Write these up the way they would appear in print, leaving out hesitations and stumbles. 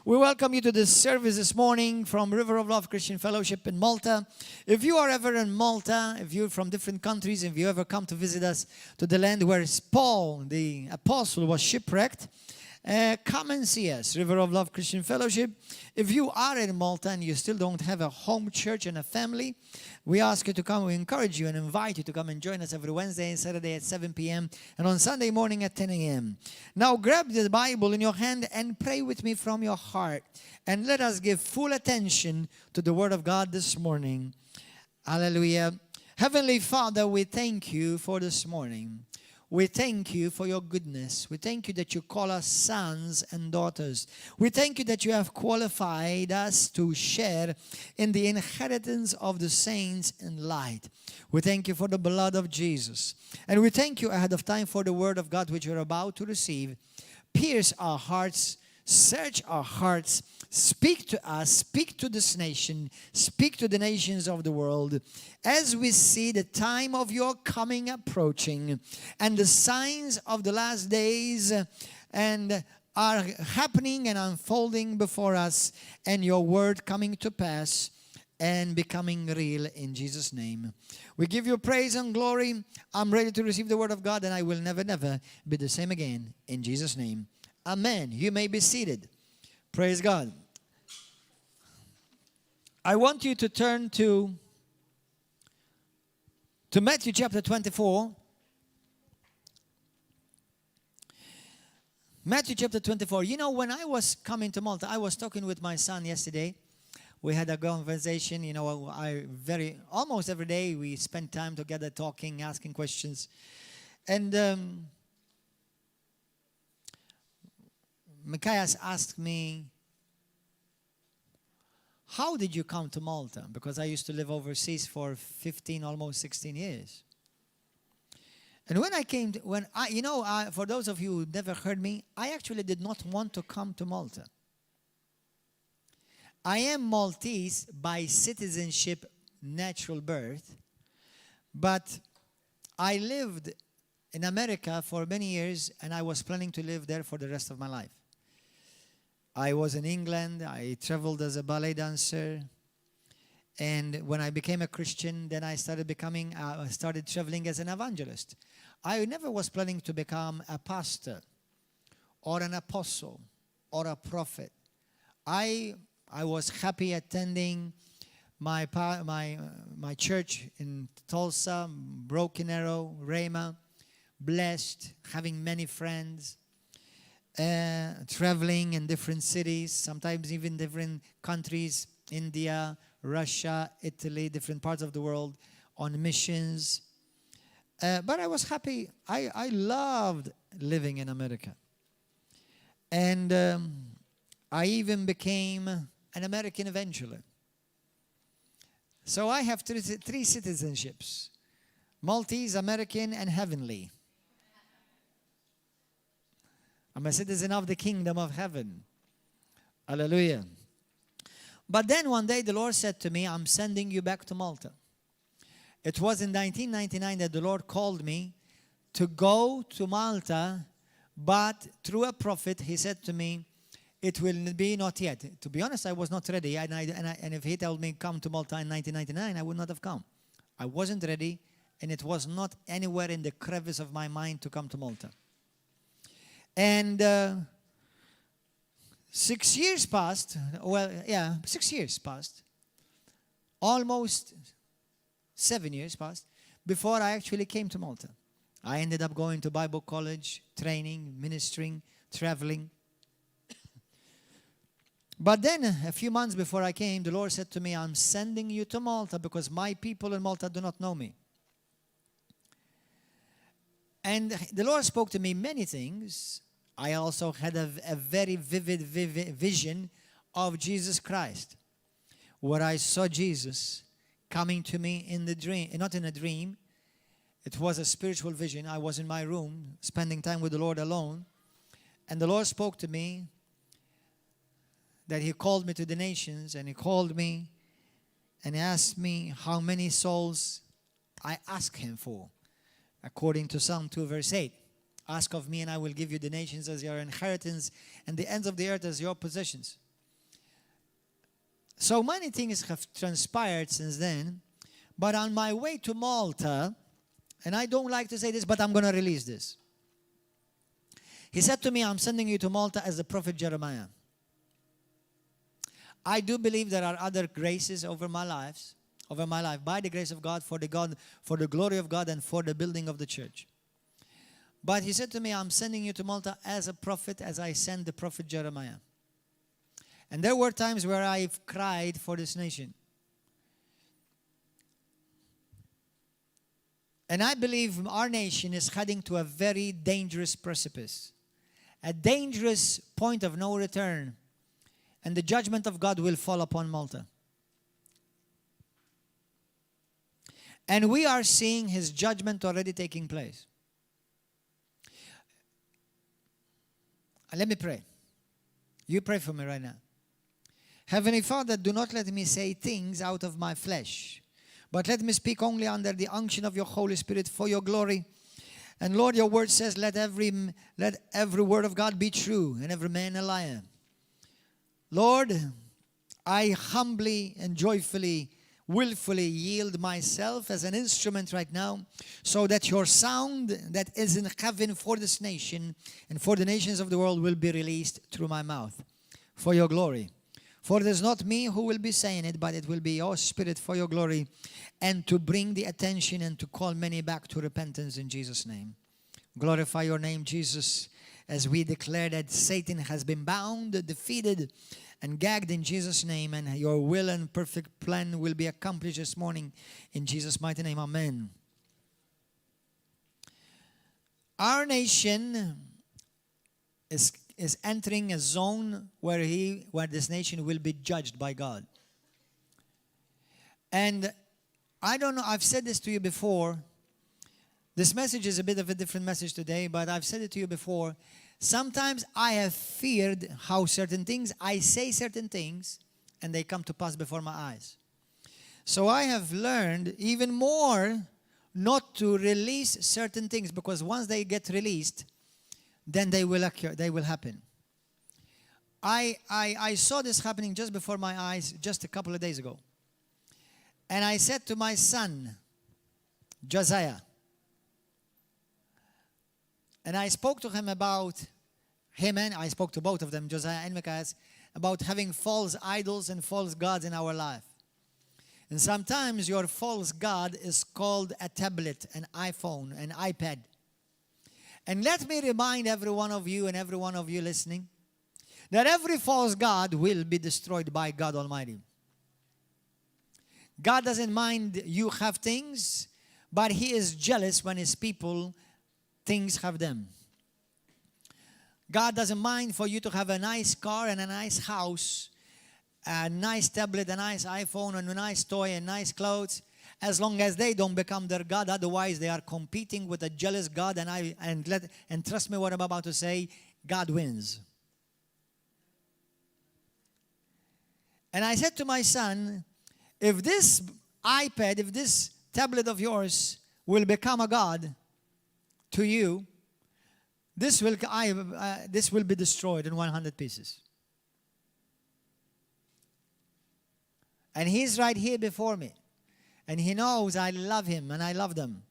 We welcome you to this service this morning from River of Love Christian Fellowship in Malta. If you are ever in Malta, if you're from different countries, if you ever come to visit us to the land where Paul, the apostle, was shipwrecked, come and see us, River of Love Christian Fellowship. If you are in Malta and you still don't have a home church and a family, we ask you to come. We encourage you and invite you to come and join us every Wednesday and Saturday at 7 p.m. and on Sunday morning at 10 a.m. Now grab the Bible in your hand and pray with me from your heart. And let us give full attention to the Word of God this morning. Hallelujah. Heavenly Father, we thank you for this morning. We thank you for your goodness. We thank you that you call us sons and daughters. We thank you that you have qualified us to share in the inheritance of the saints in light. We thank you for the blood of Jesus. And we thank you ahead of time for the word of God which you're about to receive. Pierce our hearts, search our hearts, speak to us, speak to this nation, speak to the nations of the world as we see the time of your coming approaching and the signs of the last days and are happening and unfolding before us, and your word coming to pass and becoming real in Jesus' name. We give you praise and glory. I'm ready to receive the word of God, and I will never, never be the same again in Jesus' name. Amen. You may be seated. Praise God. I want you to turn to Matthew chapter 24. Matthew chapter 24. You know, when I was coming to Malta, I was talking with my son yesterday. We had a conversation. You know, almost every day we spend time together talking, asking questions. And Matthias asked me, how did you come to Malta? Because I used to live overseas for 15, almost 16 years. And when I came, for those of you who never heard me, I actually did not want to come to Malta. I am Maltese by citizenship, natural birth, but I lived in America for many years, and I was planning to live there for the rest of my life. I was in England. I traveled as a ballet dancer. And when I became a Christian, then I started traveling as an evangelist. I never was planning to become a pastor or an apostle or a prophet. I was happy attending my church in Tulsa, Broken Arrow, Rhema, blessed, having many friends. Traveling in different cities, sometimes even different countries, India, Russia, Italy, different parts of the world, on missions. But I was happy. I loved living in America. And I even became an American eventually. So I have three citizenships: Maltese, American, and heavenly. I'm a citizen of the kingdom of heaven. Hallelujah. But then one day the Lord said to me, I'm sending you back to Malta. It was in 1999 that the Lord called me to go to Malta, but through a prophet, he said to me, it will be not yet. To be honest, I was not ready. And if he told me come to Malta in 1999, I would not have come. I wasn't ready, and it was not anywhere in the crevice of my mind to come to Malta. And 6 years passed. 6 years passed. Almost 7 years passed before I actually came to Malta. I ended up going to Bible college, training, ministering, traveling. But then, a few months before I came, the Lord said to me, I'm sending you to Malta because my people in Malta do not know me. And the Lord spoke to me many things. I also had a very vivid vision of Jesus Christ, where I saw Jesus coming to me in the dream, not in a dream. It was a spiritual vision. I was in my room, spending time with the Lord alone, and the Lord spoke to me that He called me to the nations, and He called me and He asked me how many souls I asked Him for, according to Psalm 2 verse 8. Ask of me and I will give you the nations as your inheritance and the ends of the earth as your possessions. So many things have transpired since then. But on my way to Malta, and I don't like to say this, but I'm going to release this. He said to me, I'm sending you to Malta as the prophet Jeremiah. I do believe there are other graces over my life, by the grace of God, for the glory of God and for the building of the church. But he said to me, I'm sending you to Malta as a prophet, as I sent the prophet Jeremiah. And there were times where I've cried for this nation. And I believe our nation is heading to a very dangerous precipice, a dangerous point of no return, and the judgment of God will fall upon Malta. And we are seeing his judgment already taking place. Let me pray. You pray for me right now. Heavenly Father, do not let me say things out of my flesh, but let me speak only under the unction of your Holy Spirit for your glory. And Lord, your word says, let every word of God be true and every man a liar. Lord, I humbly and joyfully, willfully yield myself as an instrument right now, so that your sound that is in heaven for this nation and for the nations of the world will be released through my mouth for your glory. For it is not me who will be saying it, but it will be your Spirit for your glory, and to bring the attention and to call many back to repentance in Jesus' name. Glorify your name, Jesus, as we declare that Satan has been bound, defeated, and gagged in Jesus' name, and your will and perfect plan will be accomplished this morning in Jesus' mighty name. Amen. Our nation is entering a zone where this nation will be judged by God. And I don't know, I've said this to you before. This message is a bit of a different message today, but I've said it to you before. Sometimes I have feared how I say certain things, and they come to pass before my eyes. So I have learned even more not to release certain things, because once they get released, then they will occur, they will happen. I saw this happening just before my eyes just a couple of days ago. And I said to my son, Josiah, and I spoke to him about him, and I spoke to both of them, Josiah and Micaiah, about having false idols and false gods in our life. And sometimes your false god is called a tablet, an iPhone, an iPad. And let me remind every one of you and every one of you listening that every false god will be destroyed by God Almighty. God doesn't mind you have things, but he is jealous when his people things have them. God doesn't mind for you to have a nice car and a nice house, a nice tablet, a nice iPhone, and a nice toy and nice clothes, as long as they don't become their God. Otherwise, they are competing with a jealous God. And trust me what I'm about to say, God wins. And I said to my son, if this iPad, if this tablet of yours will become a God to you, this will be destroyed in 100 pieces. And he's right here before me. And he knows I love him and I love them.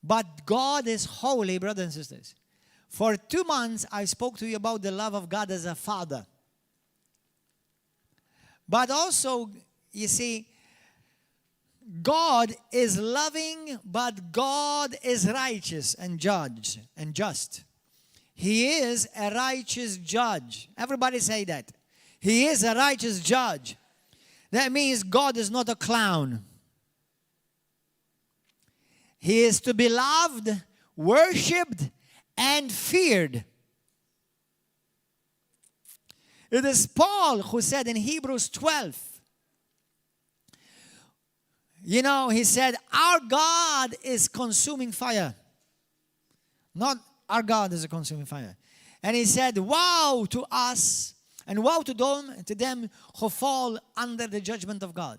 But God is holy, brothers and sisters. For 2 months, I spoke to you about the love of God as a father. But also, you see, God is loving, but God is righteous and judge and just. He is a righteous judge. Everybody say that. He is a righteous judge. That means God is not a clown. He is to be loved, worshipped, and feared. It is Paul who said in Hebrews 12, he said, our God is consuming fire. Not our God is a consuming fire. And he said, woe to us and woe to them who fall under the judgment of God.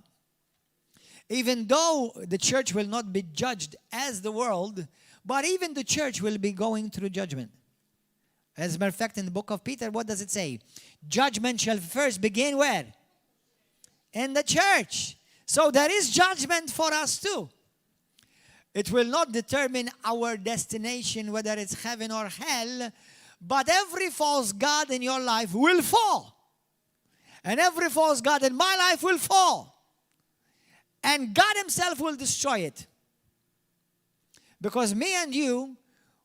Even though the church will not be judged as the world, But even the church will be going through judgment. As a matter of fact, in the book of Peter, what does it say? Judgment shall first begin where? In the church. So there is judgment for us too. It will not determine our destination, whether it's heaven or hell, but every false god in your life will fall. And every false god in my life will fall. And God himself will destroy it. Because me and you,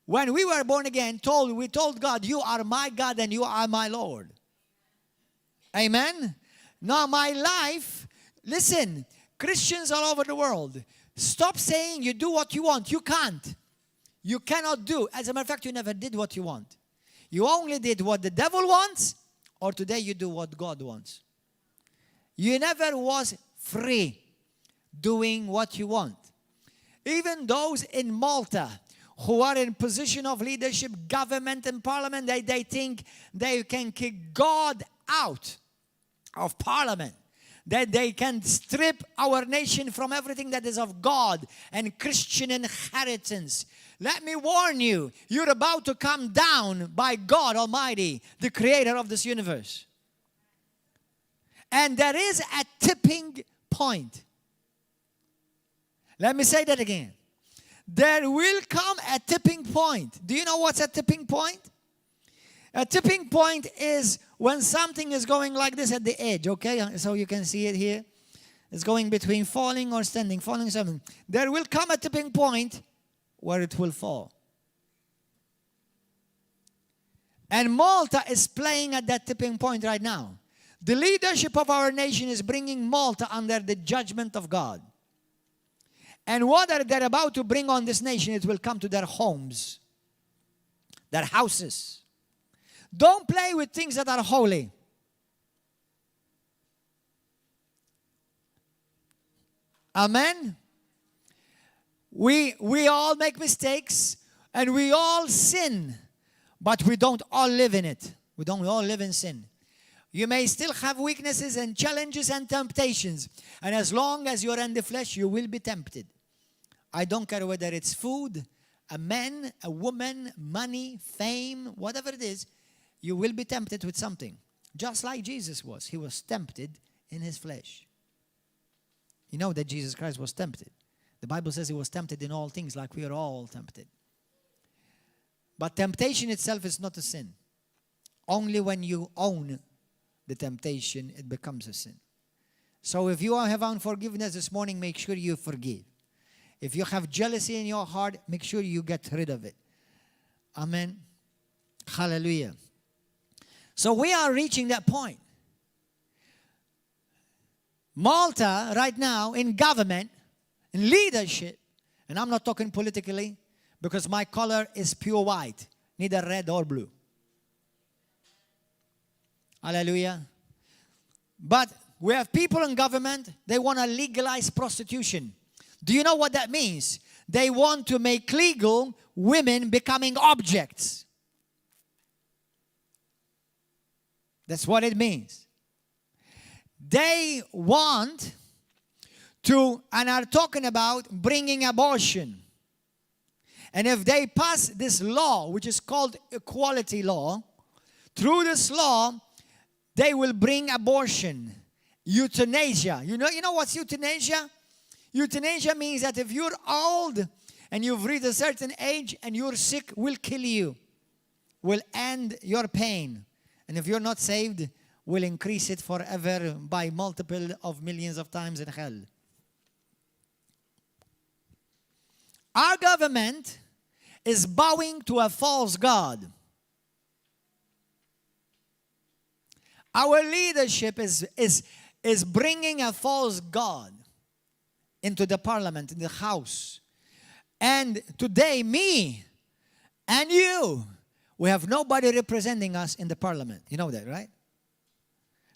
when we were born again, we told God, you are my God and you are my Lord. Amen? Now my life, listen, Christians all over the world, stop saying you do what you want. You can't. You cannot do. As a matter of fact, you never did what you want. You only did what the devil wants, or today you do what God wants. You never was free doing what you want. Even those in Malta who are in position of leadership, government and parliament, they think they can kick God out of parliament. That they can strip our nation from everything that is of God and Christian inheritance. Let me warn you, you're about to come down by God Almighty, the creator of this universe. And there is a tipping point. Let me say that again. There will come a tipping point. Do you know what's a tipping point? A tipping point is when something is going like this at the edge, okay? So you can see it here. It's going between falling or standing, falling, standing. There will come a tipping point where it will fall. And Malta is playing at that tipping point right now. The leadership of our nation is bringing Malta under the judgment of God. And what they're about to bring on this nation, it will come to their homes, their houses. Don't play with things that are holy. Amen? We all make mistakes and we all sin, but we don't all live in it. We don't all live in sin. You may still have weaknesses and challenges and temptations. And as long as you're in the flesh, you will be tempted. I don't care whether it's food, a man, a woman, money, fame, whatever it is, you will be tempted with something. Just like Jesus was. He was tempted in his flesh. You know that Jesus Christ was tempted. The Bible says he was tempted in all things like we are all tempted. But temptation itself is not a sin. Only when you own the temptation, it becomes a sin. So if you have unforgiveness this morning, make sure you forgive. If you have jealousy in your heart, make sure you get rid of it. Amen. Hallelujah. So we are reaching that point. Malta right now in government, in leadership, and I'm not talking politically because my color is pure white, neither red or blue. Hallelujah. But we have people in government, they want to legalize prostitution. Do you know what that means? They want to make legal women becoming objects. That's what it means. They want to, and are talking about bringing abortion. And if they pass this law, which is called equality law, through this law, they will bring abortion, euthanasia. You know what's euthanasia? Euthanasia means that if you're old and you've reached a certain age and you're sick, we'll kill you. We'll end your pain. And if you're not saved, we'll increase it forever by multiple of millions of times in hell. Our government is bowing to a false god. Our leadership is bringing a false god into the parliament, in the house. And today, me and you, we have nobody representing us in the parliament. You know that, right?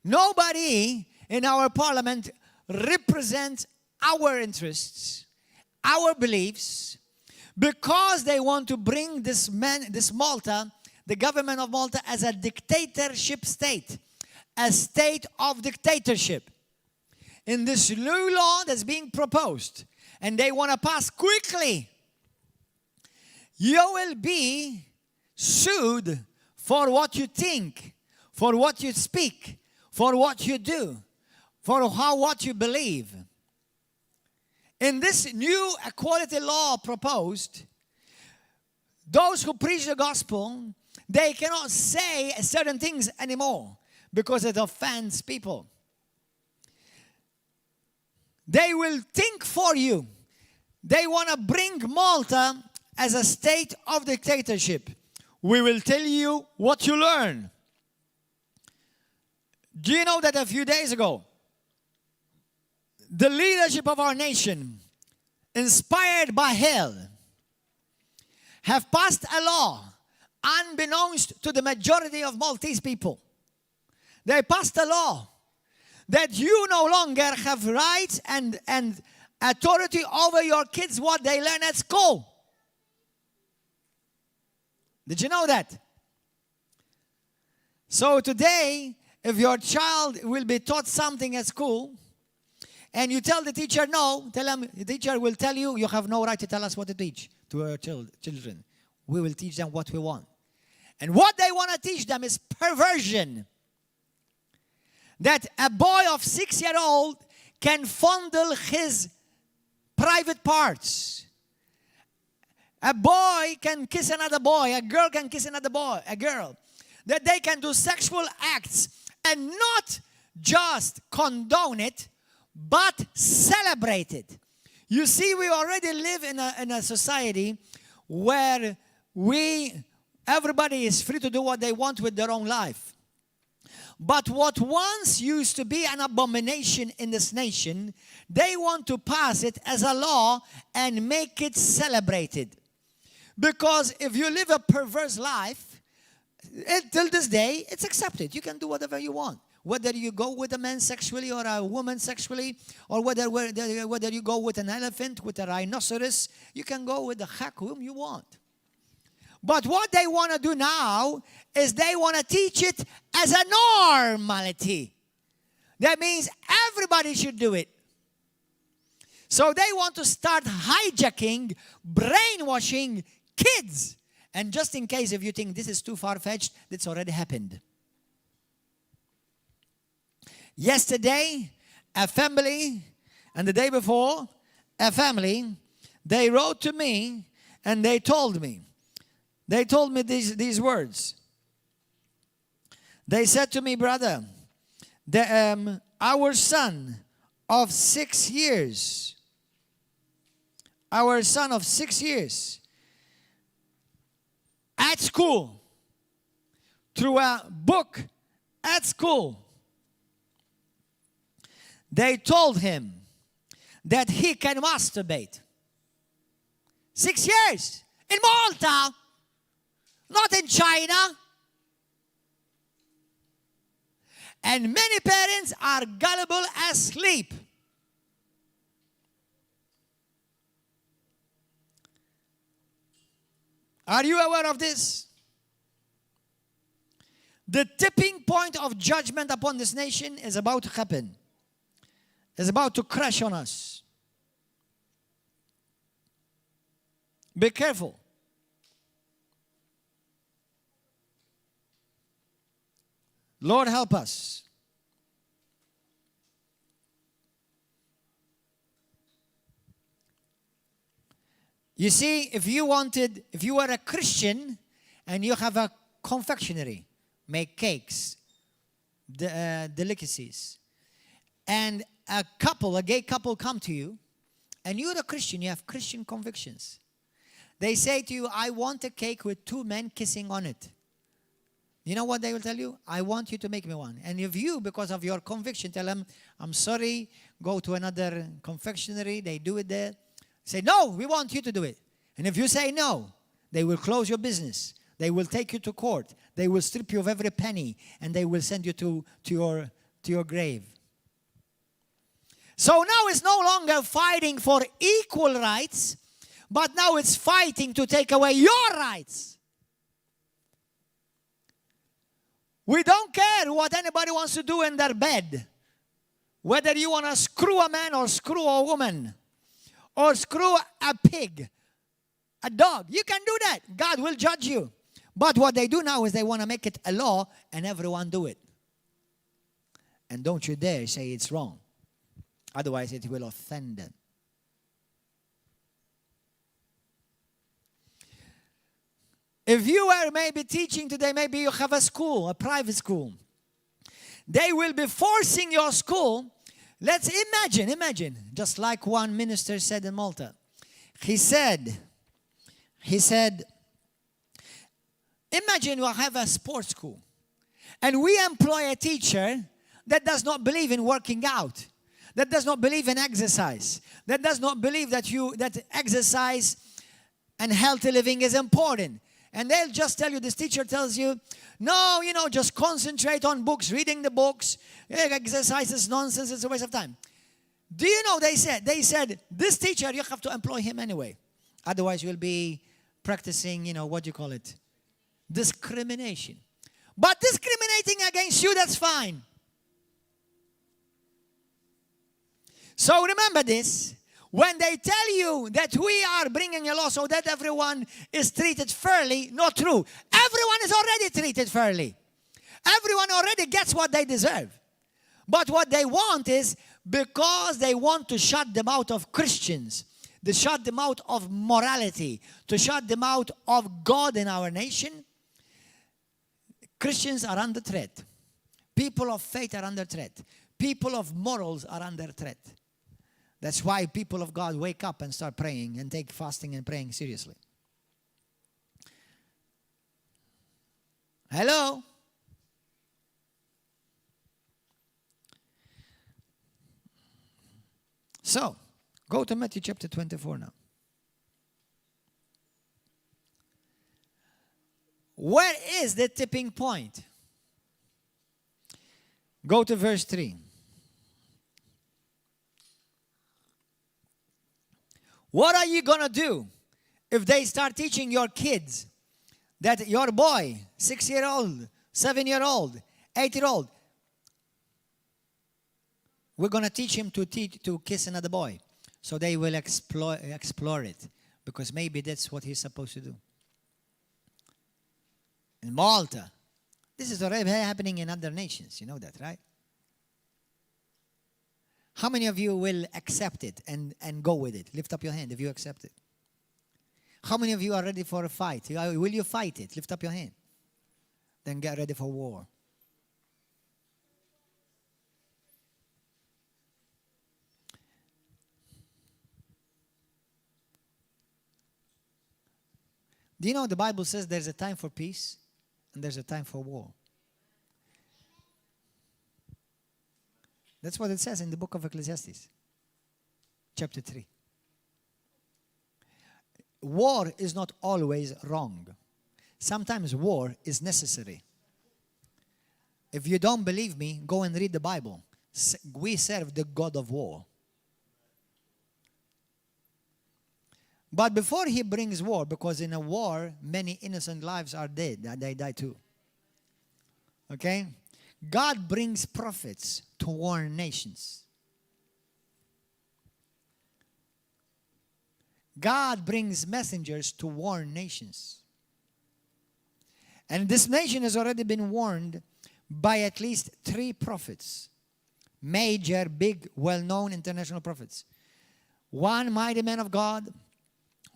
Nobody in our parliament represents our interests, our beliefs, because they want to bring this Malta, the government of Malta, as a dictatorship state, a state of dictatorship. In this new law that's being proposed, and they want to pass quickly you will be sued for what you think, for what you speak, for what you do, for what you believe. In this new equality law proposed, those who preach the gospel, they cannot say certain things anymore because it offends people. They will think for you. They want to bring Malta as a state of dictatorship. We will tell you what you learn. Do you know that a few days ago, the leadership of our nation, inspired by hell, have passed a law unbeknownst to the majority of Maltese people. They passed a law that you no longer have rights and authority over your kids, what they learn at school. Did you know that? So today, if your child will be taught something at school, and you tell the teacher no, the teacher will tell you, you have no right to tell us what to teach to our children. We will teach them what we want. And what they want to teach them is perversion. That a boy of 6-year-old can fondle his private parts. A boy can kiss another boy. A girl can kiss another boy, a girl. That they can do sexual acts and not just condone it, but celebrate it. You see, we already live in a society where everybody is free to do what they want with their own life. But what once used to be an abomination in this nation, they want to pass it as a law and make it celebrated. Because if you live a perverse life, till this day, it's accepted. You can do whatever you want. Whether you go with a man sexually or a woman sexually, or whether you go with an elephant, with a rhinoceros, you can go with the heck whom you want. But what they want to do now is they want to teach it as a normality. That means everybody should do it. So they want to start hijacking, brainwashing kids. And just in case if you think this is too far-fetched, it's already happened. Yesterday, a family, and the day before, a family, they wrote to me and they told me these words. They said to me, brother, our son of 6 years, at school, through a book at school, they told him that he can masturbate. 6 years in Malta, not in China. And many parents are gullible asleep. Are you aware of this? The tipping point of judgment upon this nation is about to happen. Is about to crash on us. Be careful. Lord, help us. You see, if you were a Christian and you have a confectionery, make cakes, delicacies, and a gay couple come to you, and you're a Christian, you have Christian convictions. They say to you, I want a cake with 2 men kissing on it. You know what they will tell you? I want you to make me one. And if you, because of your conviction, tell them, I'm sorry, go to another confectionery, they do it there. Say, no, we want you to do it. And if you say no, they will close your business. They will take you to court. They will strip you of every penny, and they will send you to your grave. So now it's no longer fighting for equal rights, but now it's fighting to take away your rights. We don't care what anybody wants to do in their bed. Whether you want to screw a man or screw a woman, or screw a pig, a dog. You can do that. God will judge you. But what they do now is they want to make it a law and everyone do it. And don't you dare say it's wrong. Otherwise it will offend them. If you are maybe teaching today, maybe you have a school, a private school. They will be forcing your school. Let's imagine, just like one minister said in Malta. He said, imagine you have a sports school and we employ a teacher that does not believe in working out, that does not believe in exercise, that does not believe that exercise and healthy living is important. And they'll just tell you, this teacher tells you, no, just concentrate on books, reading the books. Exercise is nonsense, it's a waste of time. Do you know, they said, this teacher, you have to employ him anyway. Otherwise, you'll be practicing, what do you call it? Discrimination. But discriminating against you, that's fine. So remember this. When they tell you that we are bringing a law so that everyone is treated fairly, not true. Everyone is already treated fairly. Everyone already gets what they deserve. But what they want is, because they want to shut them out of Christians, to shut them out of morality, to shut them out of God in our nation, Christians are under threat. People of faith are under threat. People of morals are under threat. That's why people of God wake up and start praying and take fasting and praying seriously. Hello? So, go to Matthew chapter 24 now. Where is the tipping point? Go to verse 3. What are you going to do if they start teaching your kids that your boy, 6-year-old, 7-year-old, 8-year-old, we're going to teach him to kiss another boy. So they will explore it, because maybe that's what he's supposed to do. In Malta, this is already happening in other nations. You know that, right? How many of you will accept it and go with it? Lift up your hand if you accept it. How many of you are ready for a fight? Will you fight it? Lift up your hand. Then get ready for war. Do you know the Bible says there's a time for peace and there's a time for war? That's what it says in the book of Ecclesiastes, chapter 3. War is not always wrong. Sometimes war is necessary. If you don't believe me, go and read the Bible. We serve the God of war. But before he brings war, because in a war, many innocent lives are dead. They die too. Okay? God brings prophets to warn nations. God brings messengers to warn nations. And this nation has already been warned by at least 3 prophets. Major, big, well-known international prophets. One mighty man of God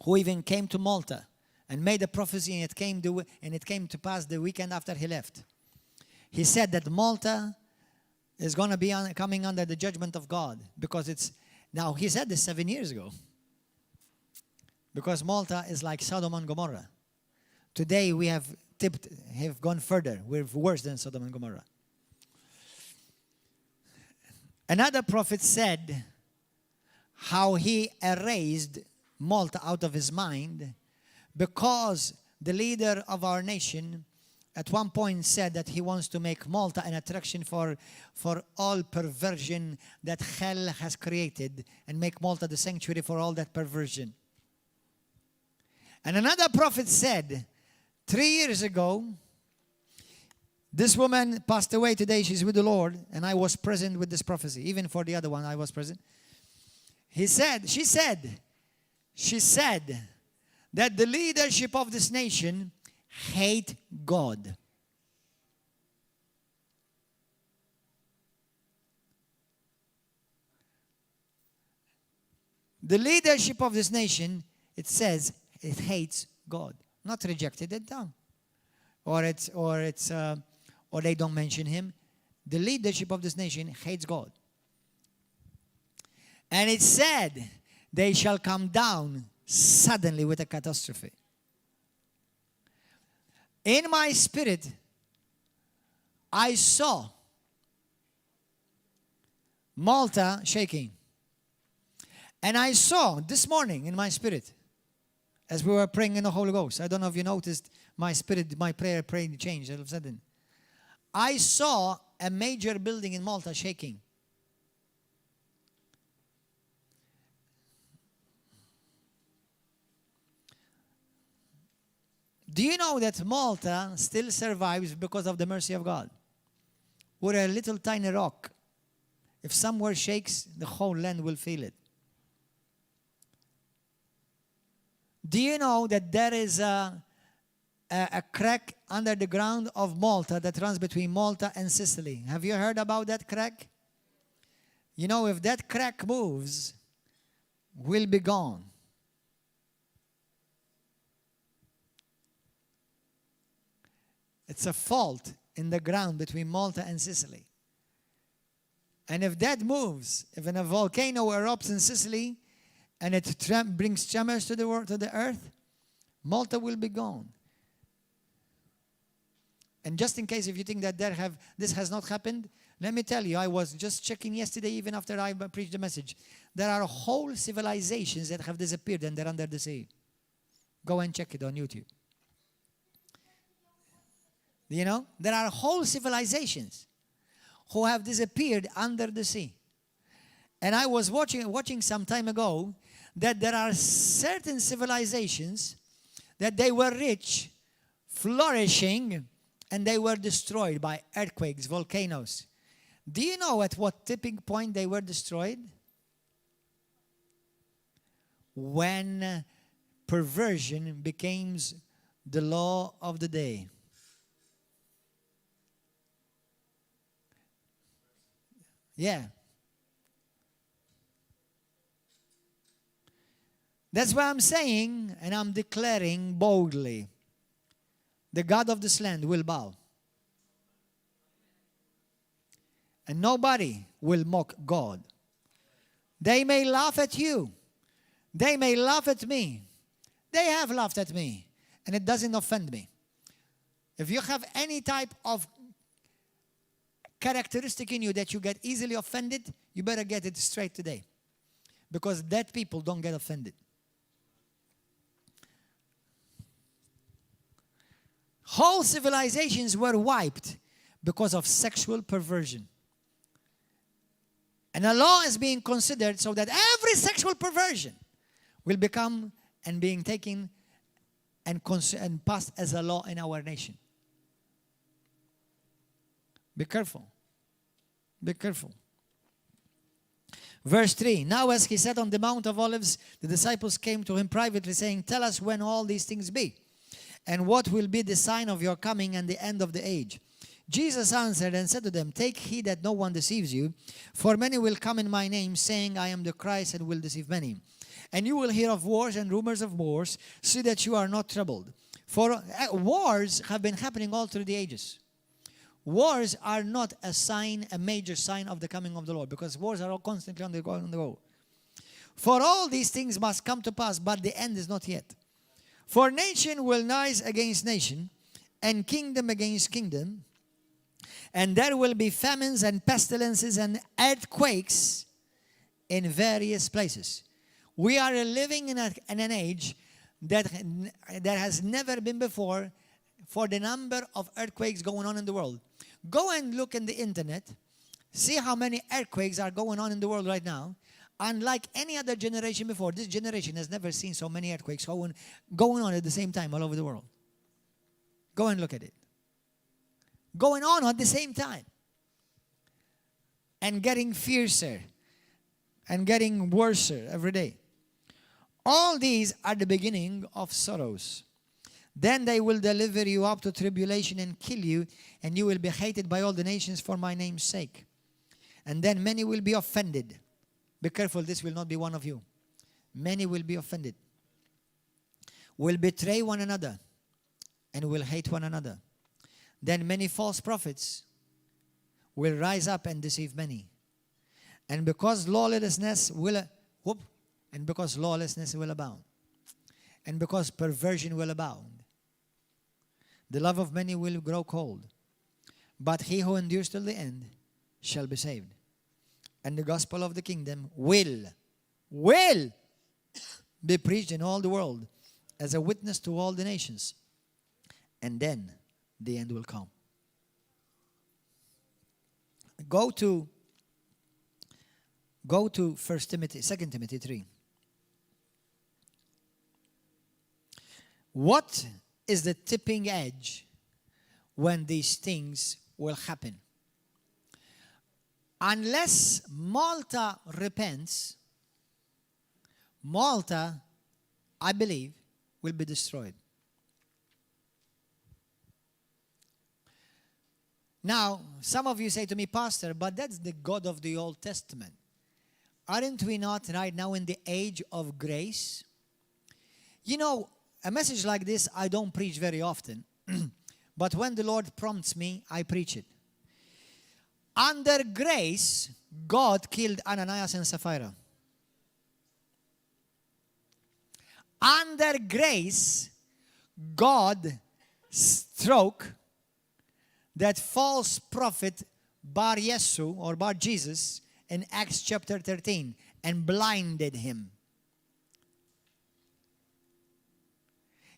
who even came to Malta and made a prophecy, and it came to pass the weekend after he left. He said that Malta is going to be coming under the judgment of God, because it's, now he said this 7 years ago, because Malta is like Sodom and Gomorrah. Today we have gone further. We're worse than Sodom and Gomorrah. Another prophet said how he erased Malta out of his mind, because the leader of our nation at one point said that he wants to make Malta an attraction for all perversion that hell has created, and make Malta the sanctuary for all that perversion. And another prophet said 3 years ago, this woman passed away today, she's with the Lord, and I was present with this prophecy. Even for the other one, I was present. She said that the leadership of this nation hate God. The leadership of this nation, it says, it hates God. Not rejected it down. Or they don't mention him. The leadership of this nation hates God. And it said, they shall come down suddenly with a catastrophe. In my spirit, I saw Malta shaking. And I saw this morning in my spirit, as we were praying in the Holy Ghost. I don't know if you noticed my spirit, my prayer changed all of a sudden. I saw a major building in Malta shaking. Do you know that Malta still survives because of the mercy of God? We're a little tiny rock. If somewhere shakes, the whole land will feel it. Do you know that there is a crack under the ground of Malta that runs between Malta and Sicily? Have you heard about that crack? You know, if that crack moves, we'll be gone. It's a fault in the ground between Malta and Sicily. And if that moves, if a volcano erupts in Sicily, and it brings tremors to the earth, Malta will be gone. And just in case if you think that this has not happened, let me tell you, I was just checking yesterday, even after I preached the message. There are whole civilizations that have disappeared and they're under the sea. Go and check it on YouTube. You know, there are whole civilizations who have disappeared under the sea. And I was watching some time ago that there are certain civilizations that they were rich, flourishing, and they were destroyed by earthquakes, volcanoes. Do you know at what tipping point they were destroyed? When perversion becomes the law of the day. Yeah. That's why I'm saying, and I'm declaring boldly, the God of this land will bow. And nobody will mock God. They may laugh at you. They may laugh at me. They have laughed at me. And it doesn't offend me. If you have any type of characteristic in you that you get easily offended, you better get it straight today. Because dead people don't get offended. Whole civilizations were wiped because of sexual perversion. And a law is being considered so that every sexual perversion will become and being taken and passed as a law in our nation. Be careful. Be careful. Verse 3, now as he sat on the Mount of Olives, the disciples came to him privately saying, tell us when all these things be, and what will be the sign of your coming and the end of the age. Jesus answered and said to them, take heed that no one deceives you, for many will come in my name, saying, I am the Christ, and will deceive many. And you will hear of wars and rumors of wars, see that you are not troubled. For wars have been happening all through the ages. Wars are not a sign, a major sign of the coming of the Lord, because wars are all constantly on the go. For all these things must come to pass, but the end is not yet. For nation will rise against nation, and kingdom against kingdom, and there will be famines and pestilences and earthquakes in various places. We are living in an age that has never been before for the number of earthquakes going on in the world. Go and look in the internet, see how many earthquakes are going on in the world right now. Unlike any other generation before, this generation has never seen so many earthquakes going on at the same time all over the world. Go and look at it. Going on at the same time. And getting fiercer. And getting worse every day. All these are the beginning of sorrows. Then they will deliver you up to tribulation and kill you, and you will be hated by all the nations for my name's sake. And then many will be offended. Be careful, this will not be one of you. Many will be offended. Will betray one another and will hate one another. Then many false prophets will rise up and deceive many. And because lawlessness will abound, and because perversion will abound, the love of many will grow cold. But he who endures till the end shall be saved. And the gospel of the kingdom will be preached in all the world as a witness to all the nations. And then the end will come. Go to 2 Timothy 3. What is the tipping edge when these things will happen? Unless Malta repents, Malta, I believe, will be destroyed. Now, some of you say to me, Pastor, but that's the God of the Old Testament. Aren't we not right now in the age of grace? You know, a message like this I don't preach very often. But when the Lord prompts me, I preach it. Under grace, God killed Ananias and Sapphira. Under grace, God struck that false prophet Bar Yesu or Bar Jesus in Acts chapter 13 and blinded him.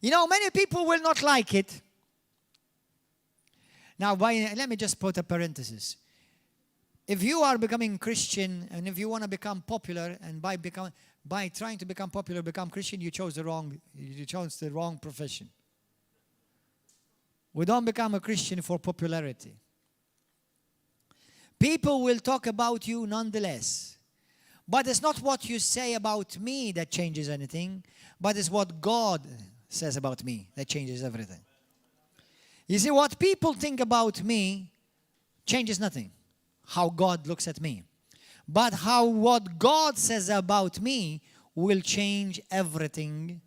You know, many people will not like it. Now, let me just put a parenthesis. If you are becoming Christian and if you want to become popular, and by trying to become popular, become Christian, you chose the wrong profession. We don't become a Christian for popularity. People will talk about you nonetheless. But it's not what you say about me that changes anything, but it's what God says about me that changes everything. You see, what people think about me changes nothing. How God looks at me. But what God says about me will change everything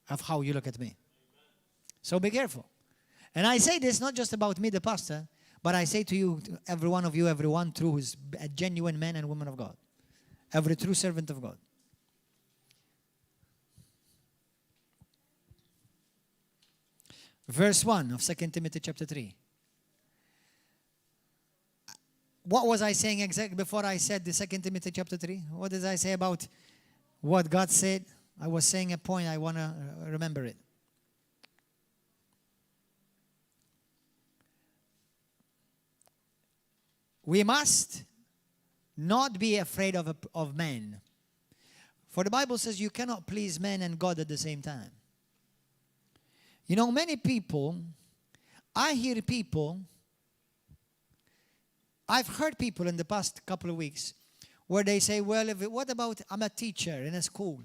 of how you look at me. So be careful. And I say this not just about me, the pastor, but I say to you, every one of you, everyone true who's a genuine man and woman of God. Every true servant of God. Verse 1 of 2 Timothy chapter 3. What was I saying exactly before I said the 2 Timothy chapter 3? What did I say about what God said? I was saying a point, I want to remember it. We must not be afraid of men. For the Bible says you cannot please men and God at the same time. You know, many people, I've heard people in the past couple of weeks where they say, well, what about I'm a teacher in a school?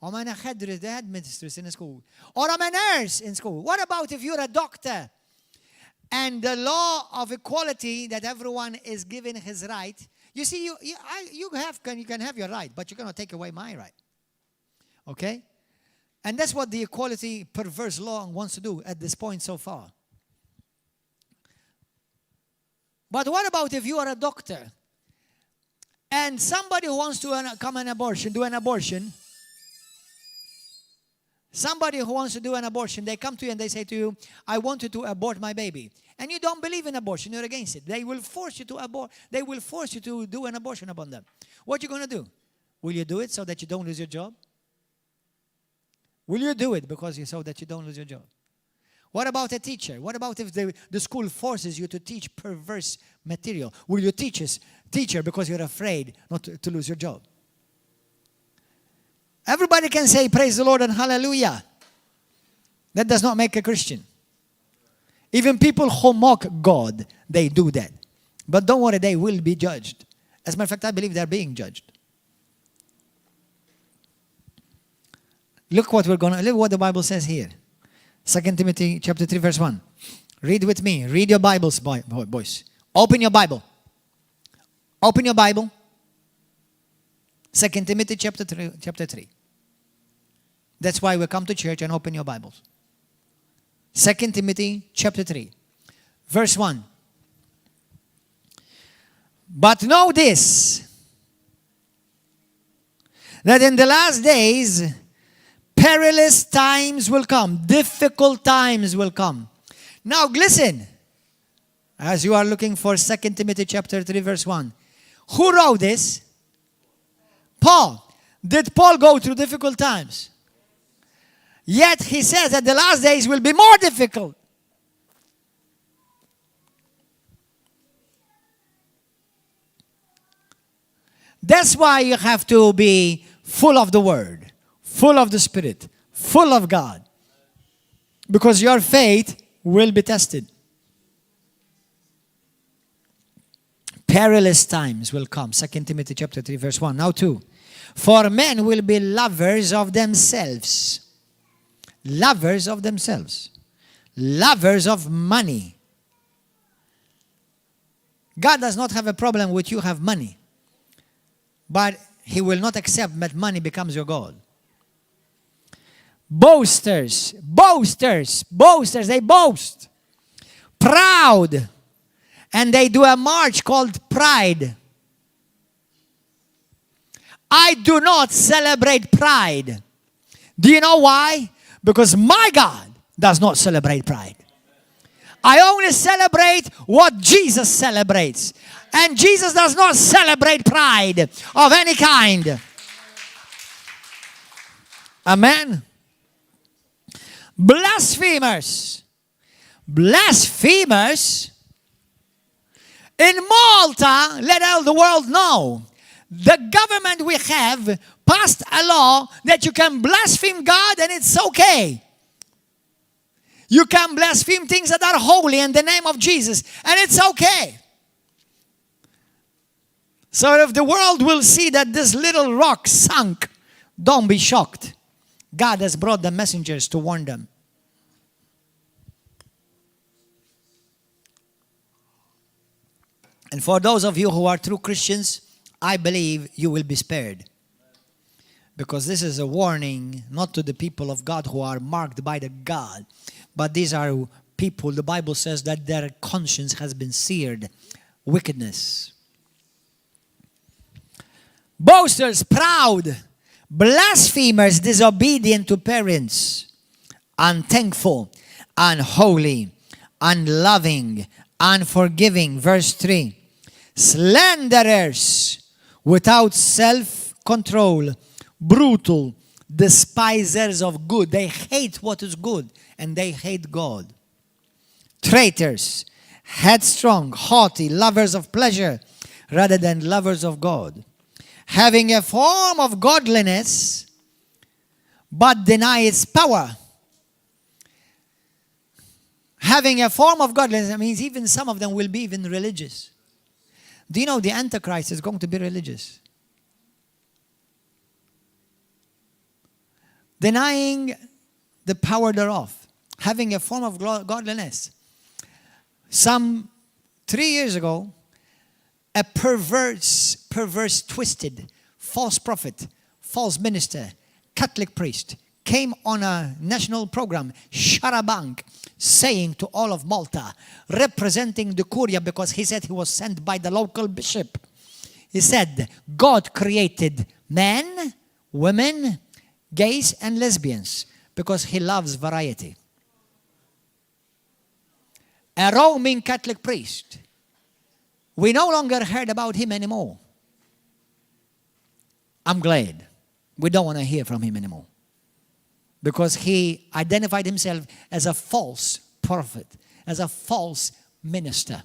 Or I'm a headmistress in a school. Or I'm a nurse in school. What about if you're a doctor? And the law of equality that everyone is given his right. You see, you can have your right, but you cannot take away my right. Okay? And that's what the equality perverse law wants to do at this point so far. But what about if you are a doctor and somebody who wants to do an abortion, somebody who wants to do an abortion, they come to you and they say to you, I want you to abort my baby. And you don't believe in abortion, you're against it. They will force you to abort. They will force you to do an abortion upon them. What are you going to do? Will you do it so that you don't lose your job? Will you do it so that you don't lose your job? What about a teacher? What about if the school forces you to teach perverse material? Will you teacher because you're afraid not to lose your job? Everybody can say praise the Lord and hallelujah. That does not make a Christian. Even people who mock God, they do that. But don't worry, they will be judged. As a matter of fact, I believe they're being judged. Look what the Bible says here. 2 Timothy chapter 3, verse 1. Read with me. Read your Bibles, boys. Open your Bible. Open your Bible. 2 Timothy chapter 3. That's why we come to church and open your Bibles. 2 Timothy chapter 3, verse 1. But know this, that in the last days, perilous times will come. Difficult times will come. Now listen, as you are looking for 2 Timothy chapter 3, verse 1. Who wrote this? Paul. Did Paul go through difficult times? Yet he says that the last days will be more difficult. That's why you have to be full of the Word, full of the Spirit, full of God. Because your faith will be tested. Perilous times will come. 2 Timothy chapter 3, verse 1. Now 2. For men will be lovers of themselves. Lovers of themselves. Lovers of money. God does not have a problem with you have money. But He will not accept that money becomes your God. Boasters. Boasters. Boasters. They boast. Proud. And they do a march called Pride. I do not celebrate pride. Do you know why? Because my God does not celebrate pride. I only celebrate what Jesus celebrates. And Jesus does not celebrate pride of any kind. Amen. Blasphemers. Blasphemers. In Malta, let all the world know, the government we have passed a law that you can blaspheme God and it's okay. You can blaspheme things that are holy in the name of Jesus and it's okay. So if the world will see that this little rock sunk, don't be shocked. God has brought the messengers to warn them. And for those of you who are true Christians, I believe you will be spared. Because this is a warning not to the people of God who are marked by the God, but these are people, the Bible says, that their conscience has been seared. Wickedness. Boasters, proud, blasphemers, disobedient to parents, unthankful, unholy, unloving, unforgiving. Verse 3. Slanderers, without self-control, brutal, despisers of good. They hate what is good and they hate God. Traitors, headstrong, haughty, lovers of pleasure rather than lovers of God. Having a form of godliness but deny its power. Having a form of godliness, that means even some of them will be even religious. Do you know the Antichrist is going to be religious? Denying the power thereof. Having a form of godliness. Some 3 years ago, a perverse, twisted, false prophet, false minister, Catholic priest, came on a national program, Sharabank, saying to all of Malta, representing the Curia, because he said he was sent by the local bishop. He said, God created men, women, gays and lesbians because He loves variety. A Roman Catholic priest. We no longer heard about him anymore. I'm glad. We don't want to hear from him anymore. Because he identified himself as a false prophet, as a false minister.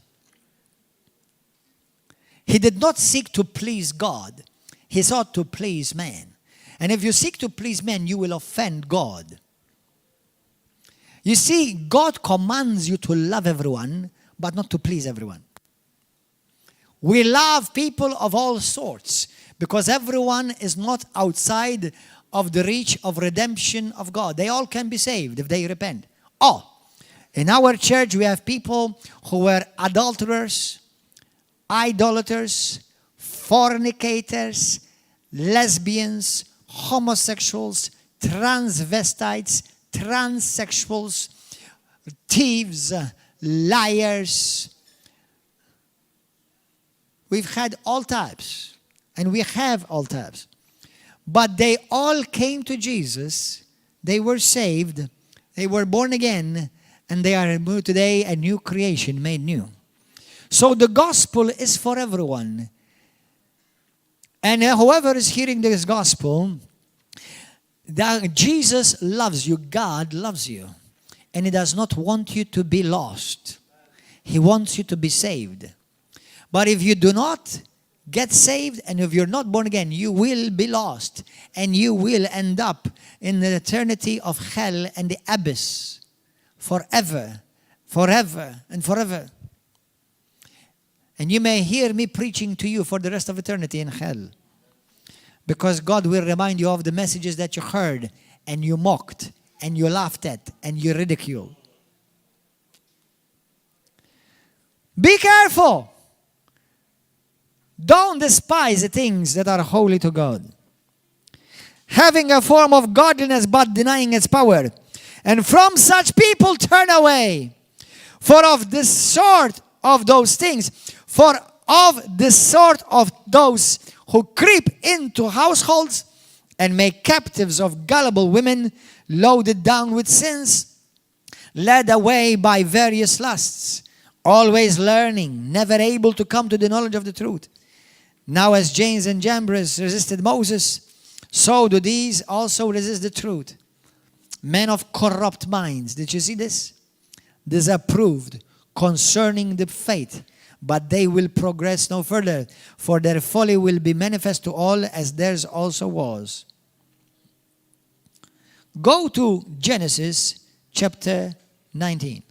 He did not seek to please God. He sought to please man. And if you seek to please men, you will offend God. You see, God commands you to love everyone, but not to please everyone. We love people of all sorts because everyone is not outside of the reach of redemption of God. They all can be saved if they repent. Oh, in our church we have people who were adulterers, idolaters, fornicators, lesbians, homosexuals, transvestites, transsexuals, thieves, liars. We've had all types, and we have all types. But they all came to Jesus, they were saved, they were born again, and they are today a new creation, made new. So the gospel is for everyone. And whoever is hearing this gospel, that Jesus loves you, God loves you. And He does not want you to be lost. He wants you to be saved. But if you do not get saved and if you're not born again, you will be lost. And you will end up in the eternity of hell and the abyss. Forever, forever, and forever. And you may hear me preaching to you for the rest of eternity in hell. Because God will remind you of the messages that you heard and you mocked and you laughed at and you ridiculed. Be careful. Don't despise the things that are holy to God. Having a form of godliness but denying its power. And from such people turn away. For of the sort of those things, for of the sort of those who creep into households and make captives of gullible women, loaded down with sins, led away by various lusts, always learning, never able to come to the knowledge of the truth. Now as Jannes and Jambres resisted Moses, so do these also resist the truth. Men of corrupt minds. Did you see this? Disapproved concerning the faith. But they will progress no further. For their folly will be manifest to all as theirs also was. Go to Genesis chapter 19.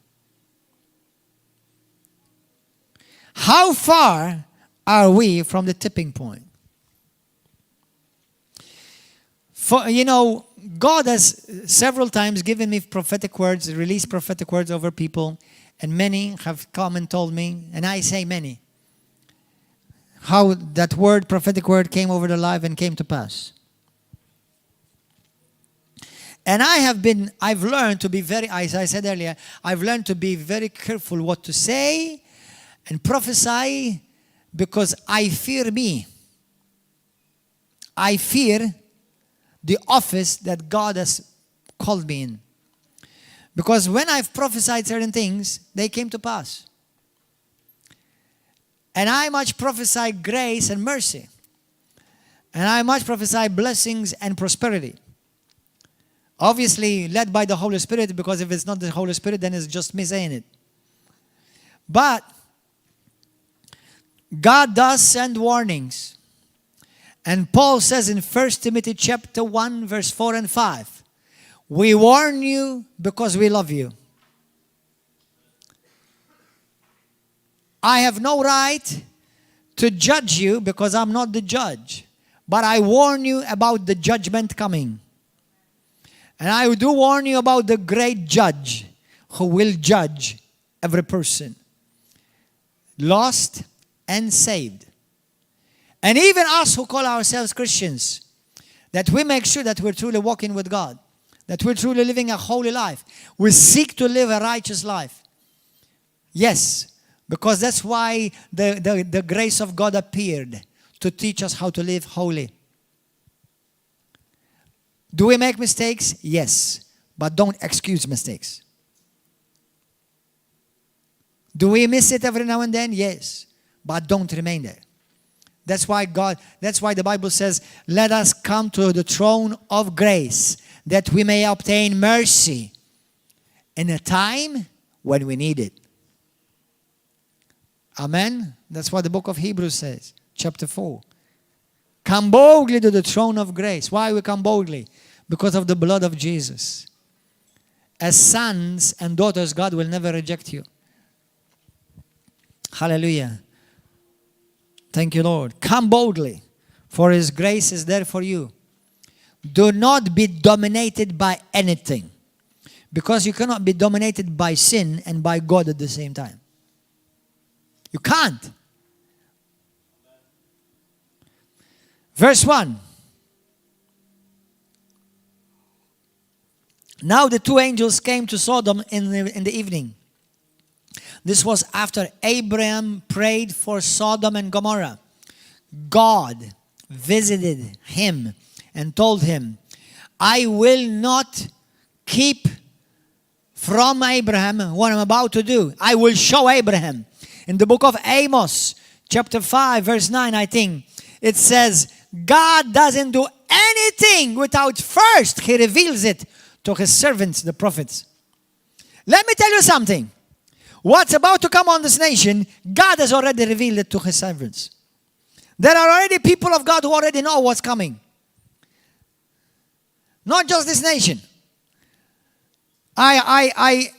How far are we from the tipping point? For, God has several times given me prophetic words, released prophetic words over people, and many have come and told me, and I say many, how that word, prophetic word, came over their life and came to pass. And I've learned to be very, as I said earlier, I've learned to be very careful what to say and prophesy because I fear me. I fear the office that God has called me in. Because when I've prophesied certain things, they came to pass. And I much prophesy grace and mercy. And I much prophesy blessings and prosperity. Obviously, led by the Holy Spirit, because if it's not the Holy Spirit, then it's just me saying it. But God does send warnings. And Paul says in 1 Timothy chapter 1, verse 4 and 5, we warn you because we love you. I have no right to judge you because I'm not the judge. But I warn you about the judgment coming. And I do warn you about the great judge who will judge every person. Lost and saved. And even us who call ourselves Christians, that we make sure that we're truly walking with God, that we're truly living a holy life. We seek to live a righteous life. Yes, because that's why the grace of God appeared, to teach us how to live holy. Do we make mistakes? Yes, but don't excuse mistakes. Do we miss it every now and then? Yes, but don't remain there. That's why the Bible says, let us come to the throne of grace, that we may obtain mercy in a time when we need it. Amen? That's what the book of Hebrews says, chapter 4. Come boldly to the throne of grace. Why we come boldly? Because of the blood of Jesus. As sons and daughters, God will never reject you. Hallelujah. Thank you, Lord. Come boldly, for His grace is there for you. Do not be dominated by anything. Because you cannot be dominated by sin and by God at the same time. You can't. Verse 1. Now the two angels came to Sodom in the evening. This was after Abraham prayed for Sodom and Gomorrah. God visited him and told him, I will not keep from Abraham what I'm about to do. I will show Abraham. In the book of Amos, chapter 5, verse 9, I think, it says, God doesn't do anything without first He reveals it to His servants, the prophets. Let me tell you something. What's about to come on this nation, God has already revealed it to His servants. There are already people of God who already know what's coming. Not just this nation. I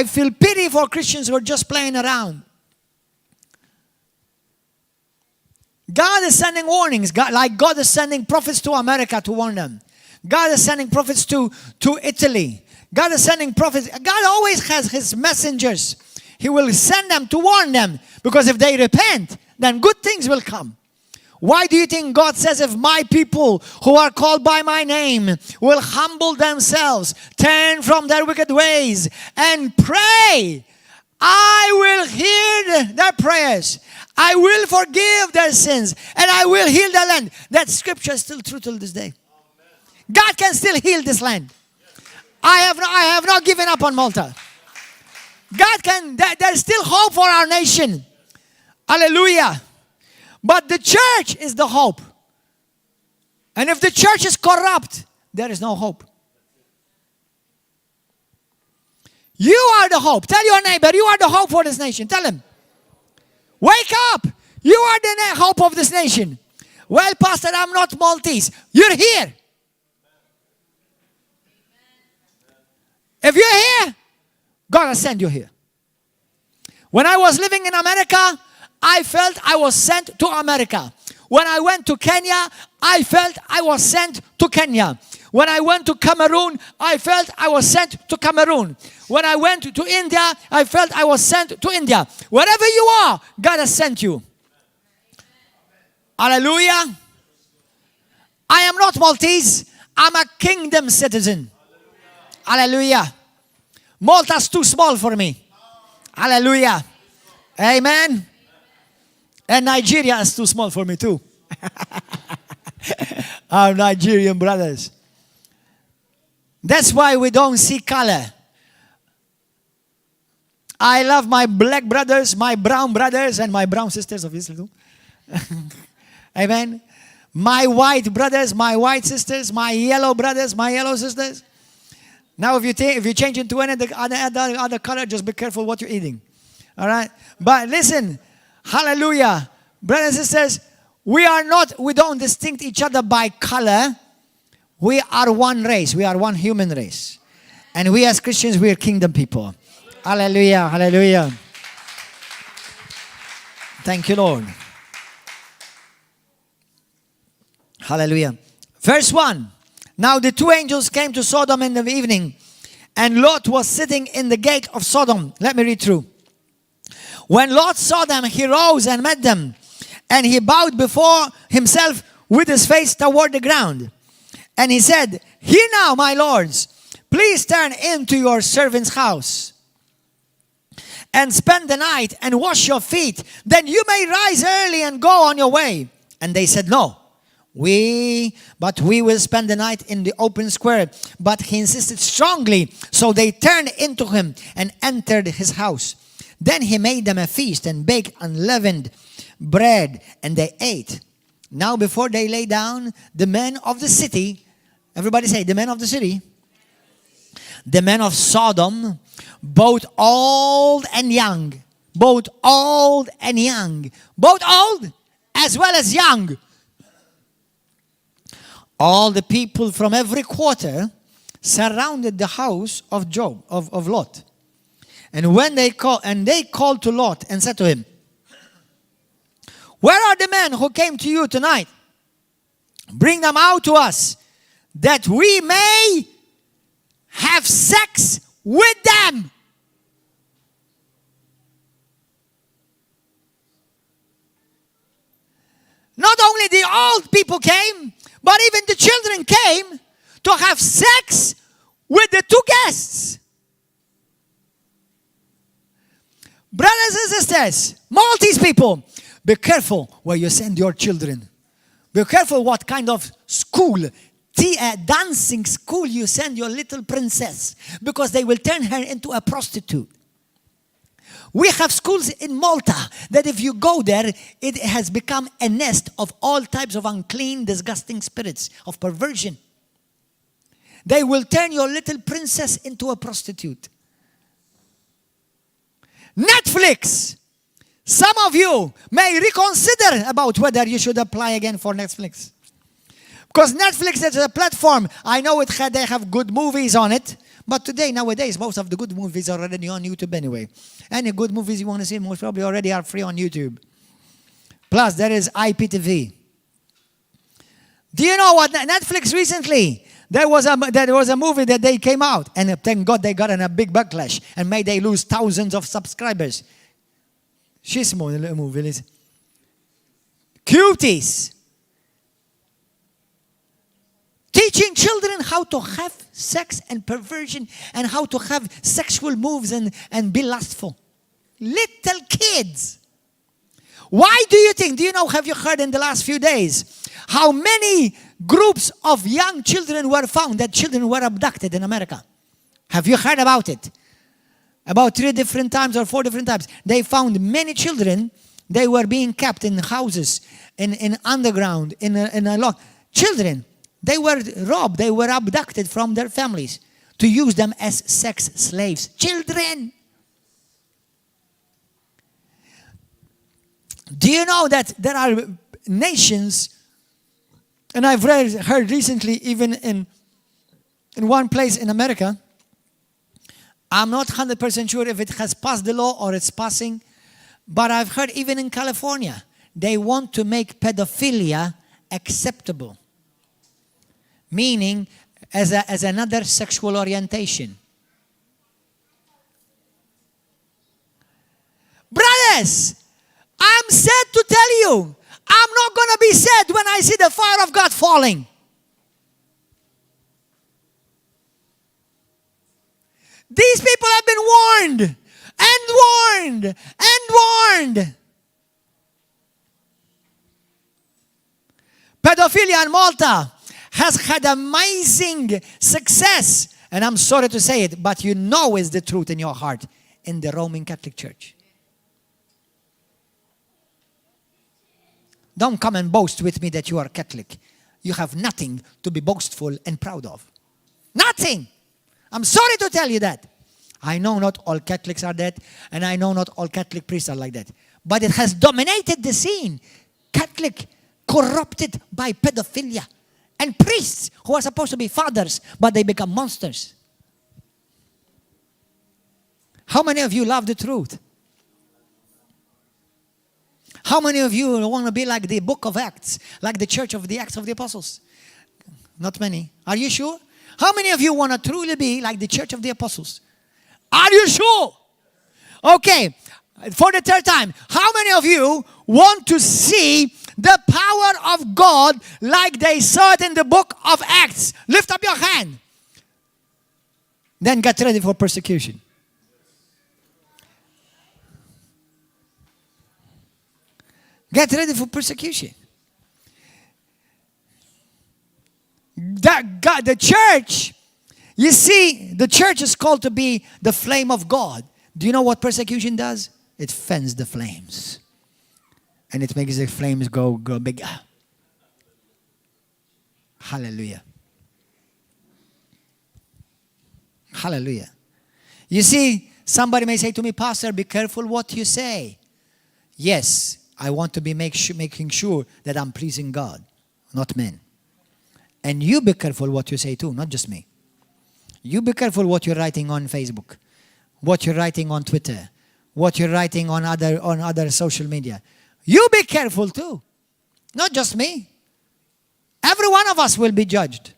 feel pity for Christians who are just playing around. God is sending warnings. God is sending prophets to America to warn them. God is sending prophets to Italy. God is sending prophets. God always has His messengers. He will send them to warn them. Because if they repent, then good things will come. Why do you think God says, if my people who are called by my name will humble themselves, turn from their wicked ways, and pray, I will hear their prayers. I will forgive their sins, and I will heal their land. That scripture is still true till this day. God can still heal this land. I have not given up on Malta. God can, there's still hope for our nation. Hallelujah. But the church is the hope. And if the church is corrupt, there is no hope. You are the hope. Tell your neighbor, you are the hope for this nation. Tell him. Wake up. You are the hope of this nation. Well, Pastor, I'm not Maltese. You're here. If you're here, God has sent you here. When I was living in America, I felt I was sent to America. When I went to Kenya, I felt I was sent to Kenya. When I went to Cameroon, I felt I was sent to Cameroon. When I went to India, I felt I was sent to India. Wherever you are, God has sent you. Hallelujah. I am not Maltese. I'm a kingdom citizen. Hallelujah. Malta's too small for me. Hallelujah. Amen. And Nigeria is too small for me too. Our Nigerian brothers. That's why we don't see color. I love my black brothers, my brown brothers, and my brown sisters, obviously too. Amen. My white brothers, my white sisters, my yellow brothers, my yellow sisters. Now, if you change into any other color, just be careful what you're eating. All right. But listen, hallelujah, brothers and sisters. We don't distinct each other by color. We are one race. We are one human race. And we as Christians, we are kingdom people. Hallelujah, hallelujah. Thank you, Lord. Hallelujah. Verse 1. Now the two angels came to Sodom in the evening, and Lot was sitting in the gate of Sodom. Let me read through. When Lot saw them, he rose and met them, and he bowed before himself with his face toward the ground. And he said, "Hear now, my lords, please turn into your servant's house and spend the night and wash your feet. Then you may rise early and go on your way." And they said, "No, but we will spend the night in the open square." But he insisted strongly. So they turned into him and entered his house. Then he made them a feast and baked unleavened bread, and they ate. Now before they lay down, the men of the city, everybody say, the men of the city, the men of Sodom, both old and young, both old and young, both old as well as young, all the people from every quarter surrounded the house of Lot. And when they called to Lot and said to him, "Where are the men who came to you tonight? Bring them out to us, that we may have sex with them. Not only the old people came, but even the children came to have sex with the two guests. Brothers and sisters, Maltese people, be careful where you send your children. Be careful what kind of school, dancing school you send your little princess, because they will turn her into a prostitute. We have schools in Malta that if you go there, it has become a nest of all types of unclean, disgusting spirits of perversion. They will turn your little princess into a prostitute. Netflix. Some of you may reconsider about whether you should apply again for Netflix. Because Netflix is a platform. I know they have good movies on it. But nowadays, most of the good movies are already on YouTube anyway. Any good movies you want to see most probably already are free on YouTube. Plus, there is IPTV. Do you know what Netflix recently? There was a movie that they came out. And thank God they got in a big backlash. And made they lose thousands of subscribers. She's movie. Cuties. Teaching children how to have sex and perversion and how to have sexual moves and be lustful. Little kids. Why do you think, have you heard in the last few days how many groups of young children were found that children were abducted in America? Have you heard about it? About 3 different times or 4 different times. They found many children, they were being kept in houses, in underground, in a lot. Children. They were robbed, they were abducted from their families to use them as sex slaves. Children! Do you know that there are nations, and I've heard recently even in one place in America, I'm not 100% sure if it has passed the law or it's passing, but I've heard even in California, they want to make pedophilia acceptable. Meaning as another sexual orientation. Brothers, I'm sad to tell you, I'm not going to be sad when I see the fire of God falling. These people have been warned and warned and warned. Pedophilia in Malta has had amazing success. And I'm sorry to say it, but you know it's the truth in your heart in the Roman Catholic Church. Don't come and boast with me that you are Catholic. You have nothing to be boastful and proud of. Nothing. I'm sorry to tell you that. I know not all Catholics are that, and I know not all Catholic priests are like that. But it has dominated the scene. Catholic corrupted by pedophilia. And priests who are supposed to be fathers, but they become monsters. How many of you love the truth? How many of you want to be like the book of Acts, like the church of the Acts of the Apostles? Not many. Are you sure? How many of you want to truly be like the church of the Apostles? Are you sure? Okay, for the third time, how many of you want to see the power of God like they saw it in the book of Acts? Lift up your hand. Then get ready for persecution. Get ready for persecution. The church, you see, the church is called to be the flame of God. Do you know what persecution does? It fans the flames. And it makes the flames go bigger. Hallelujah. Hallelujah. You see, somebody may say to me, Pastor, be careful what you say. Yes, I want to be making sure that I'm pleasing God, not men. And you be careful what you say too, not just me. You be careful what you're writing on Facebook, what you're writing on Twitter, what you're writing on other social media. You be careful too, not just me. Every one of us will be judged.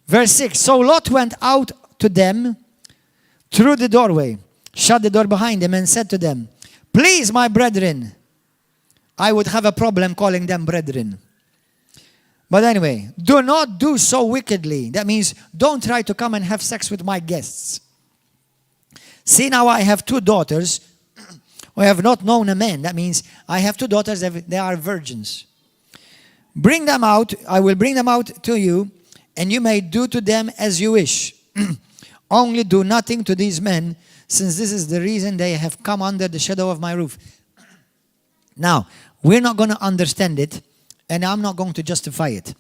Verse 6. So Lot went out to them through the doorway, shut the door behind him, and said to them, please, my brethren. I would have a problem calling them brethren. But anyway, do not do so wickedly. That means don't try to come and have sex with my guests. See, now I have 2 daughters who have not known a man. That means I have 2 daughters, they are virgins. Bring them out, I will bring them out to you, and you may do to them as you wish. Only do nothing to these men, since this is the reason they have come under the shadow of my roof. Now, we're not going to understand it, and I'm not going to justify it.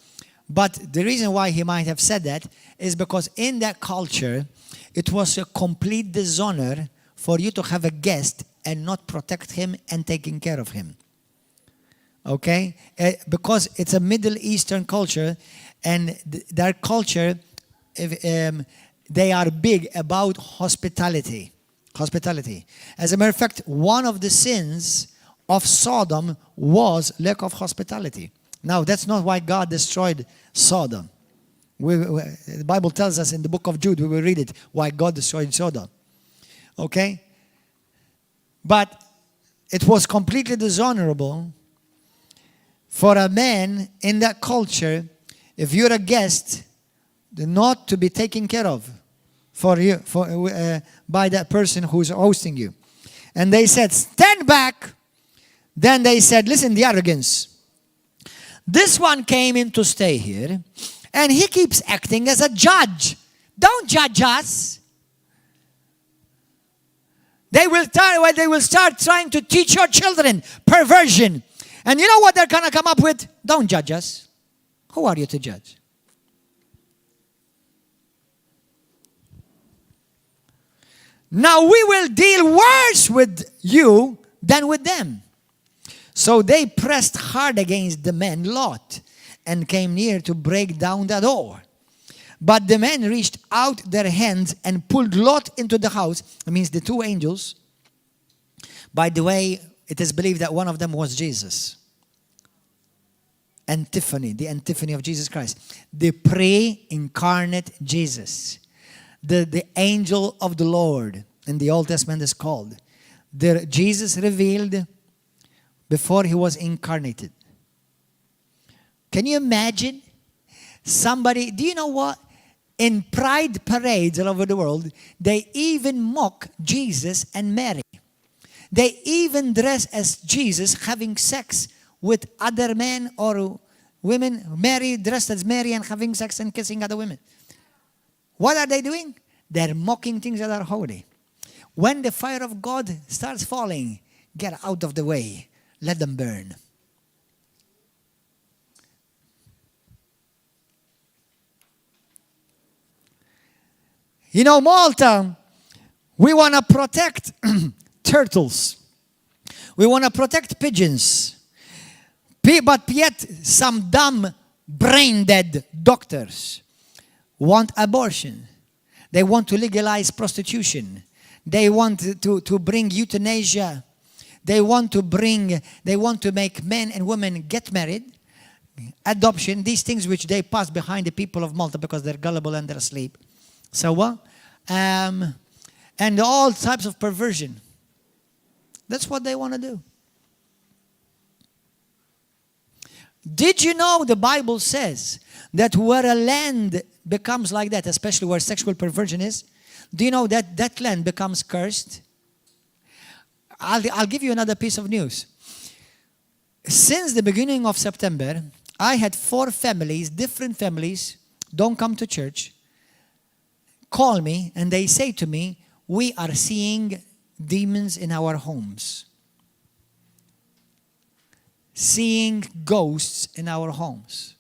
But the reason why he might have said that is because in that culture, it was a complete dishonor for you to have a guest and not protect him and taking care of him. Okay? Because it's a Middle Eastern culture, and their culture, they are big about hospitality. Hospitality. As a matter of fact, one of the sins of Sodom was lack of hospitality. Now, that's not why God destroyed Sodom. The Bible tells us in the book of Jude, we will read it, why God destroyed Sodom. Okay? But it was completely dishonorable for a man in that culture, if you're a guest, not to be taken care of by that person who's hosting you. And they said, stand back. Then they said, listen, the arrogance. This one came in to stay here, and he keeps acting as a judge. Don't judge us. They will start trying to teach your children perversion. And you know what they're going to come up with? Don't judge us. Who are you to judge? Now we will deal worse with you than with them. So they pressed hard against the man Lot and came near to break down the door. But the men reached out their hands and pulled Lot into the house. That means the 2 angels. By the way, it is believed that one of them was Jesus. Antiphony, the antiphony of Jesus Christ. The pre-incarnate Jesus. The angel of the Lord in the Old Testament is called. The Jesus revealed before he was incarnated. Can you imagine somebody, do you know what? In pride parades all over the world, they even mock Jesus and Mary. They even dress as Jesus having sex with other men or women. Mary dressed as Mary and having sex and kissing other women. What are they doing? They're mocking things that are holy. When the fire of God starts falling, get out of the way. Let them burn. You know, Malta, we want to protect turtles. We want to protect pigeons. But yet, some dumb, brain-dead doctors want abortion. They want to legalize prostitution. They want to bring euthanasia. They want to make men and women get married. Adoption, these things which they pass behind the people of Malta because they're gullible and they're asleep. So what? And all types of perversion. That's what they want to do. Did you know the Bible says that where a land becomes like that, especially where sexual perversion is, do you know that that land becomes cursed? I'll give you another piece of news. Since the beginning of September, I had 4 families, different families, don't come to church, call me and they say to me, we are seeing demons in our homes. Seeing ghosts in our homes.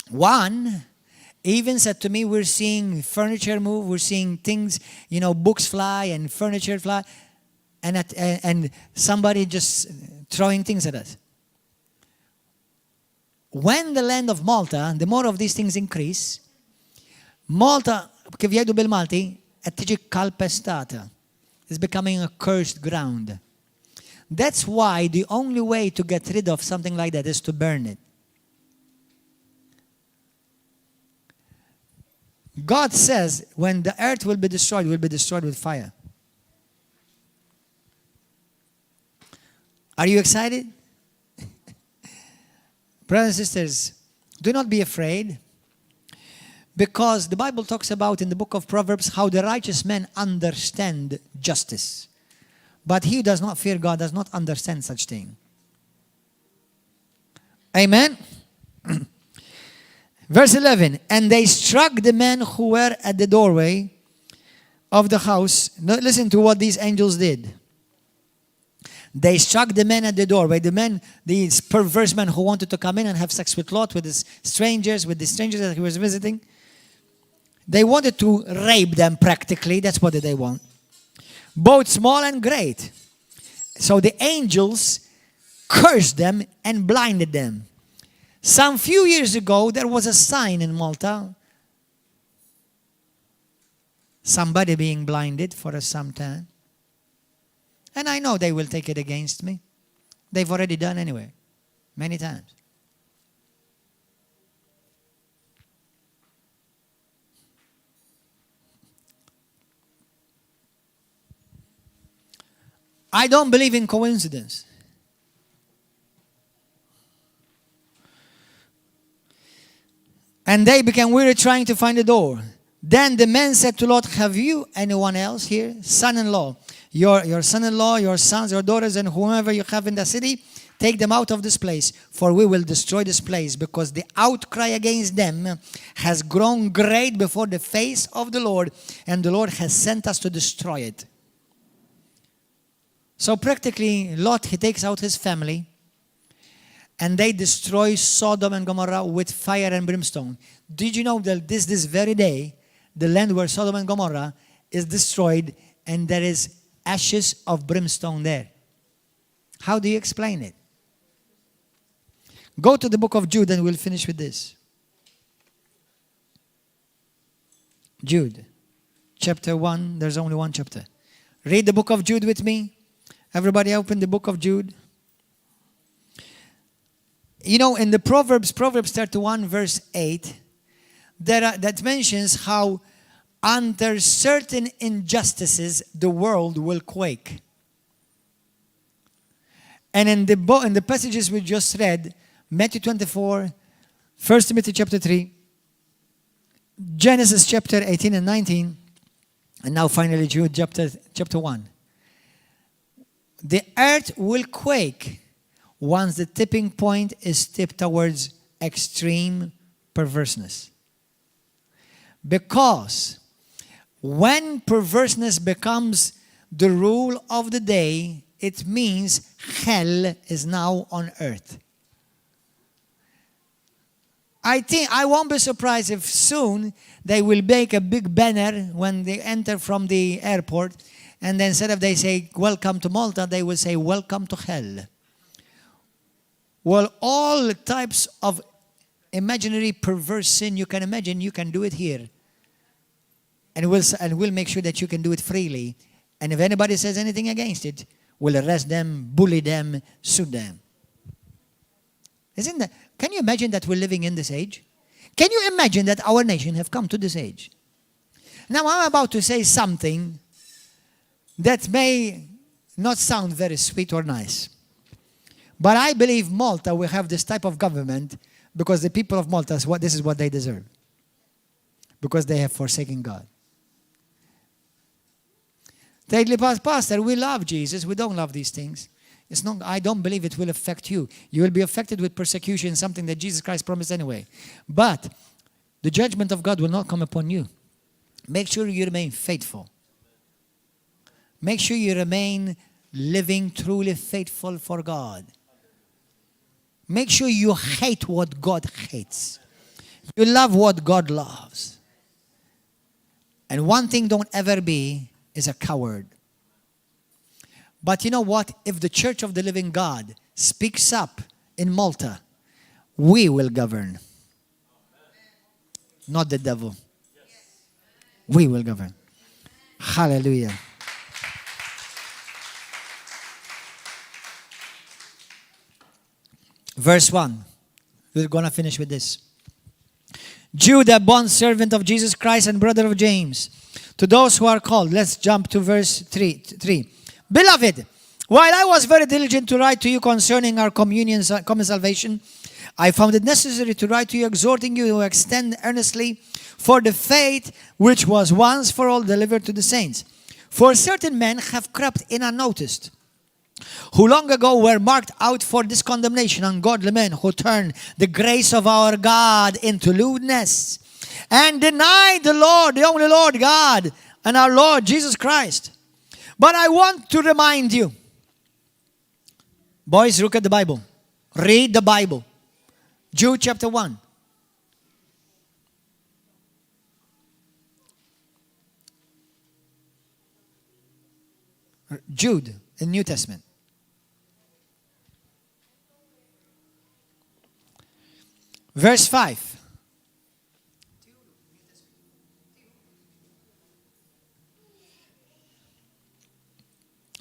One even said to me, we're seeing furniture move, we're seeing things, books fly and furniture fly, and somebody just throwing things at us. When the land of Malta, the more of these things increase, Malta, kif jgħidu bil-Malti, qed tiġi kalpestata. It's becoming a cursed ground. That's why the only way to get rid of something like that is to burn it. God says when the earth will be destroyed with fire. Are you excited? Brothers and sisters, do not be afraid. Because the Bible talks about in the book of Proverbs how the righteous men understand justice. But he who does not fear God does not understand such thing. Amen? Verse 11, and they struck the men who were at the doorway of the house. Now, listen to what these angels did. They struck the men at the doorway. The men, these perverse men who wanted to come in and have sex with Lot, with the strangers that he was visiting. They wanted to rape them practically. That's what they want. Both small and great. So the angels cursed them and blinded them. Some few years ago, there was a sign in Malta. Somebody being blinded for some time. And I know they will take it against me. They've already done anyway. Many times. I don't believe in coincidence. And they became weary trying to find the door. Then the men said to Lot, have you anyone else here? Son-in-law. Your son-in-law, your sons, your daughters, and whomever you have in the city, take them out of this place, for we will destroy this place, because the outcry against them has grown great before the face of the Lord, and the Lord has sent us to destroy it. So practically, Lot, he takes out his family, and they destroy Sodom and Gomorrah with fire and brimstone. Did you know that this very day, the land where Sodom and Gomorrah is destroyed, and there is ashes of brimstone there? How do you explain it? Go to the book of Jude and we'll finish with this. Jude, chapter 1. There's only one chapter. Read the book of Jude with me. Everybody open the book of Jude. You know, in the Proverbs 31 verse 8, that mentions how under certain injustices the world will quake. And in the passages we just read, Matthew 24, 1 Timothy chapter 3, Genesis chapter 18 and 19, and now finally Jude chapter 1. The earth will quake once the tipping point is tipped towards extreme perverseness. Because when perverseness becomes the rule of the day, it means hell is now on earth. I won't be surprised if soon they will make a big banner when they enter from the airport, and then instead of they say, welcome to Malta, they will say, welcome to hell. Well, all types of imaginary perverse sin you can imagine, you can do it here. And we'll make sure that you can do it freely. And if anybody says anything against it, we'll arrest them, bully them, sue them. Can you imagine that we're living in this age? Can you imagine that our nation have come to this age? Now I'm about to say something that may not sound very sweet or nice. But I believe Malta will have this type of government because the people of Malta, this is what they deserve. Because they have forsaken God. They say, Pastor, we love Jesus. We don't love these things. I don't believe it will affect you. You will be affected with persecution, something that Jesus Christ promised anyway. But the judgment of God will not come upon you. Make sure you remain faithful. Make sure you remain living truly faithful for God. Make sure you hate what God hates. You love what God loves. And one thing don't ever be is a coward. But you know what? If the Church of the Living God speaks up in Malta, we will govern. Not the devil. We will govern. Hallelujah. Verse 1. We're going to finish with this. Jude, a bond servant of Jesus Christ and brother of James, to those who are called. Let's jump to verse 3. Beloved, while I was very diligent to write to you concerning our common salvation, I found it necessary to write to you, exhorting you to extend earnestly for the faith which was once for all delivered to the saints. For certain men have crept in unnoticed, who long ago were marked out for this condemnation, ungodly men who turn the grace of our God into lewdness and deny the Lord, the only Lord God, and our Lord Jesus Christ. But I want to remind you, boys, look at the Bible. Read the Bible. Jude chapter 1. Jude, in New Testament. Verse 5.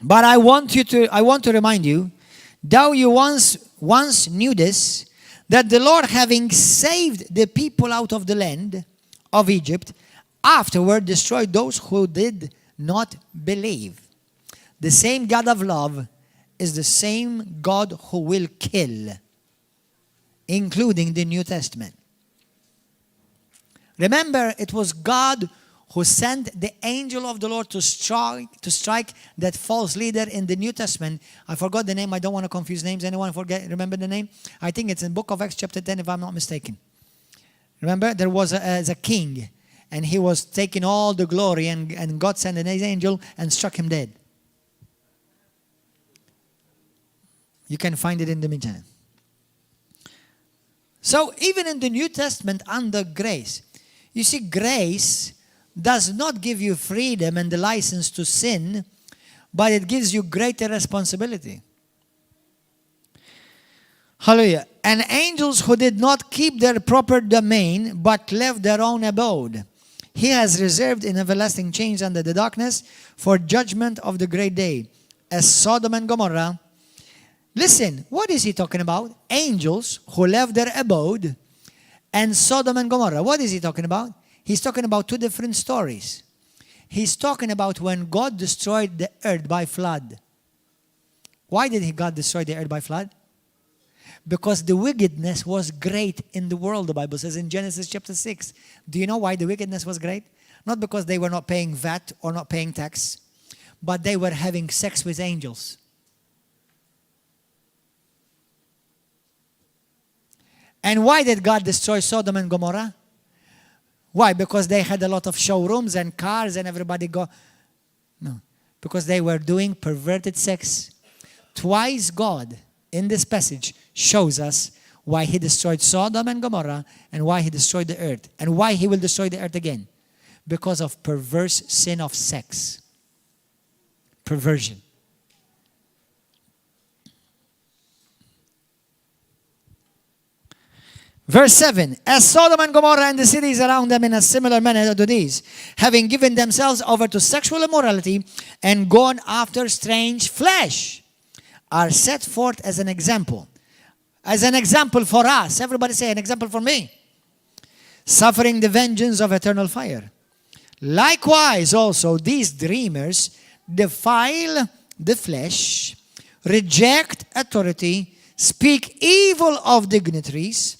But I want to remind you, though you once knew this, that the Lord, having saved the people out of the land of Egypt, afterward destroyed those who did not believe. The same God of love is the same God who will kill, including the New Testament. Remember, it was God who sent the angel of the Lord to strike that false leader in the New Testament. I forgot the name. I don't want to confuse names. Anyone remember the name? I think it's in book of Acts chapter 10, if I'm not mistaken. Remember, there was a king, and he was taking all the glory, and God sent an angel and struck him dead. You can find it in the Manchè. So even in the New Testament, under grace, you see, grace does not give you freedom and the license to sin, but it gives you greater responsibility. Hallelujah. And angels who did not keep their proper domain, but left their own abode, he has reserved in everlasting chains under the darkness for judgment of the great day, as Sodom and Gomorrah. Listen, what is he talking about? Angels who left their abode and Sodom and Gomorrah. What is he talking about? He's talking about two different stories. He's talking about when God destroyed the earth by flood. Why did God destroy the earth by flood? Because the wickedness was great in the world, the Bible says in Genesis chapter 6. Do you know why the wickedness was great? Not because they were not paying VAT or not paying tax, but they were having sex with angels. And why did God destroy Sodom and Gomorrah? Why? Because they had a lot of showrooms and cars and everybody go... No. Because they were doing perverted sex. Twice God, in this passage, shows us why he destroyed Sodom and Gomorrah and why he destroyed the earth. And why he will destroy the earth again. Because of perverse sin of sex. Perversion. Verse 7, as Sodom and Gomorrah and the cities around them in a similar manner to these, having given themselves over to sexual immorality and gone after strange flesh, are set forth as an example. As an example for us. Everybody say, an example for me. Suffering the vengeance of eternal fire. Likewise also these dreamers defile the flesh, reject authority, speak evil of dignitaries.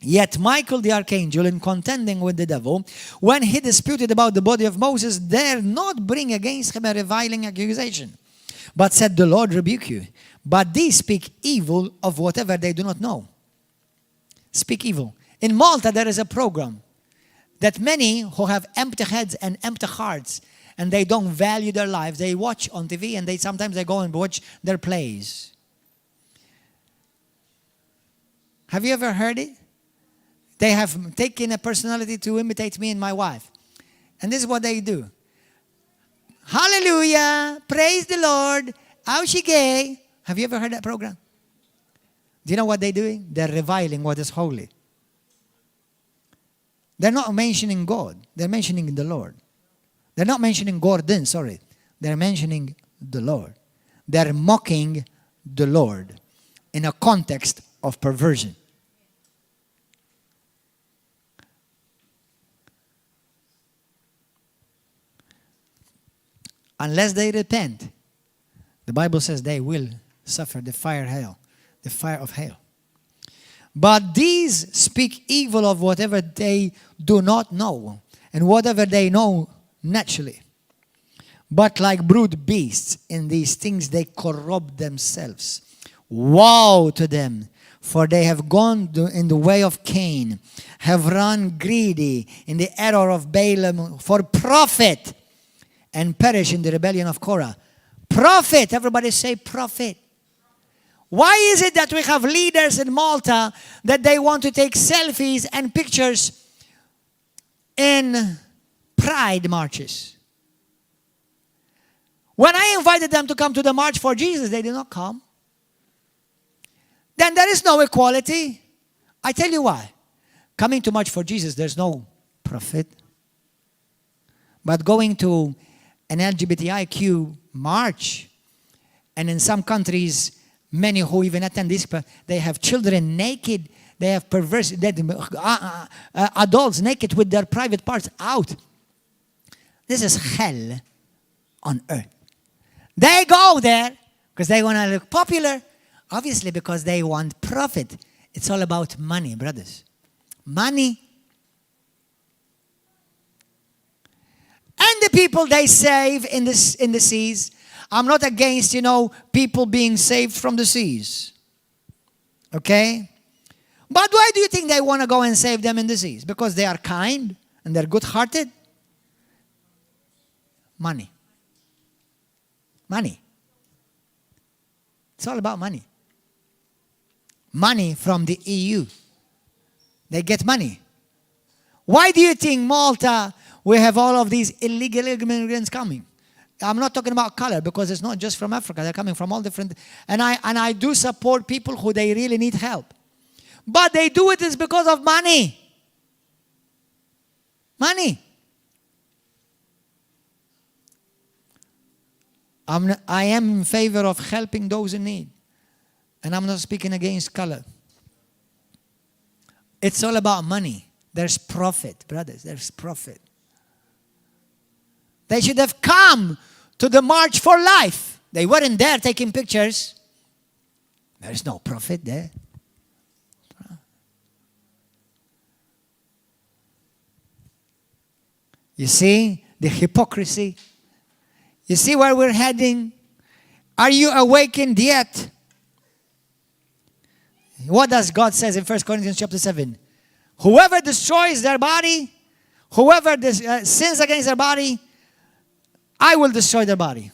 Yet Michael the archangel, in contending with the devil, when he disputed about the body of Moses, dared not bring against him a reviling accusation, but said, the Lord rebuke you. But these speak evil of whatever they do not know. Speak evil. In Malta, there is a program that many who have empty heads and empty hearts, and they don't value their lives, they watch on TV, and sometimes they go and watch their plays. Have you ever heard it? They have taken a personality to imitate me and my wife. And this is what they do. Hallelujah. Praise the Lord. How she gay. Have you ever heard that program? Do you know what they're doing? They're reviling what is holy. They're not mentioning God. They're mentioning the Lord. They're not mentioning Gordon, sorry. They're mentioning the Lord. They're mocking the Lord in a context of perversion. unless they repent, the Bible says they will suffer the fire of hell. But these speak evil of whatever they do not know, and whatever they know naturally. But like brute beasts in these things they corrupt themselves. Woe to them, for they have gone in the way of Cain, have run greedy in the error of Balaam for profit, and perish in the rebellion of Korah. Prophet, everybody say prophet. Why is it that we have leaders in Malta that they want to take selfies and pictures in pride marches? When I invited them to come to the March for Jesus, they did not come. Then there is no equality. I tell you why. Coming to March for Jesus, there's no profit. But going to an LGBTIQ march, and in some countries, many who even attend this, they have children naked, they have perverse, adults naked with their private parts out. This is hell on earth. They go there because they want to look popular, obviously because they want profit. It's all about money, brothers. Money. And the people they save in the seas. I'm not against, people being saved from the seas. Okay? But why do you think they want to go and save them in the seas? Because they are kind and they're good-hearted? Money. Money. It's all about money. Money from the EU. They get money. Why do you think Malta, we have all of these illegal immigrants coming? I'm not talking about color because it's not just from Africa. They're coming from all different. And I do support people who they really need help. But they do it is because of money. Money. I am in favor of helping those in need. And I'm not speaking against color. It's all about money. There's profit, brothers. There's profit. They should have come to the March for Life. They weren't there taking pictures. There's no profit there. You see the hypocrisy? You see where we're heading? Are you awakened yet? What does God says in 1 Corinthians chapter 7? Whoever destroys their body, whoever sins against their body, I will destroy their body.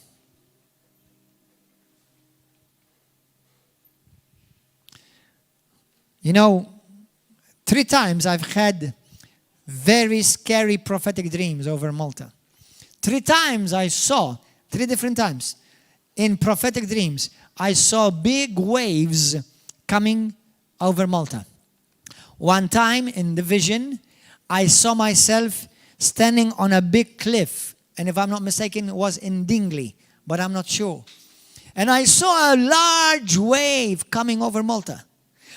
You know, 3 times I've had very scary prophetic dreams over Malta. 3 times I saw, 3 different times, in prophetic dreams, I saw big waves coming over Malta. One time in the vision, I saw myself standing on a big cliff. And if I'm not mistaken, it was in Dingley, but I'm not sure. And I saw a large wave coming over Malta.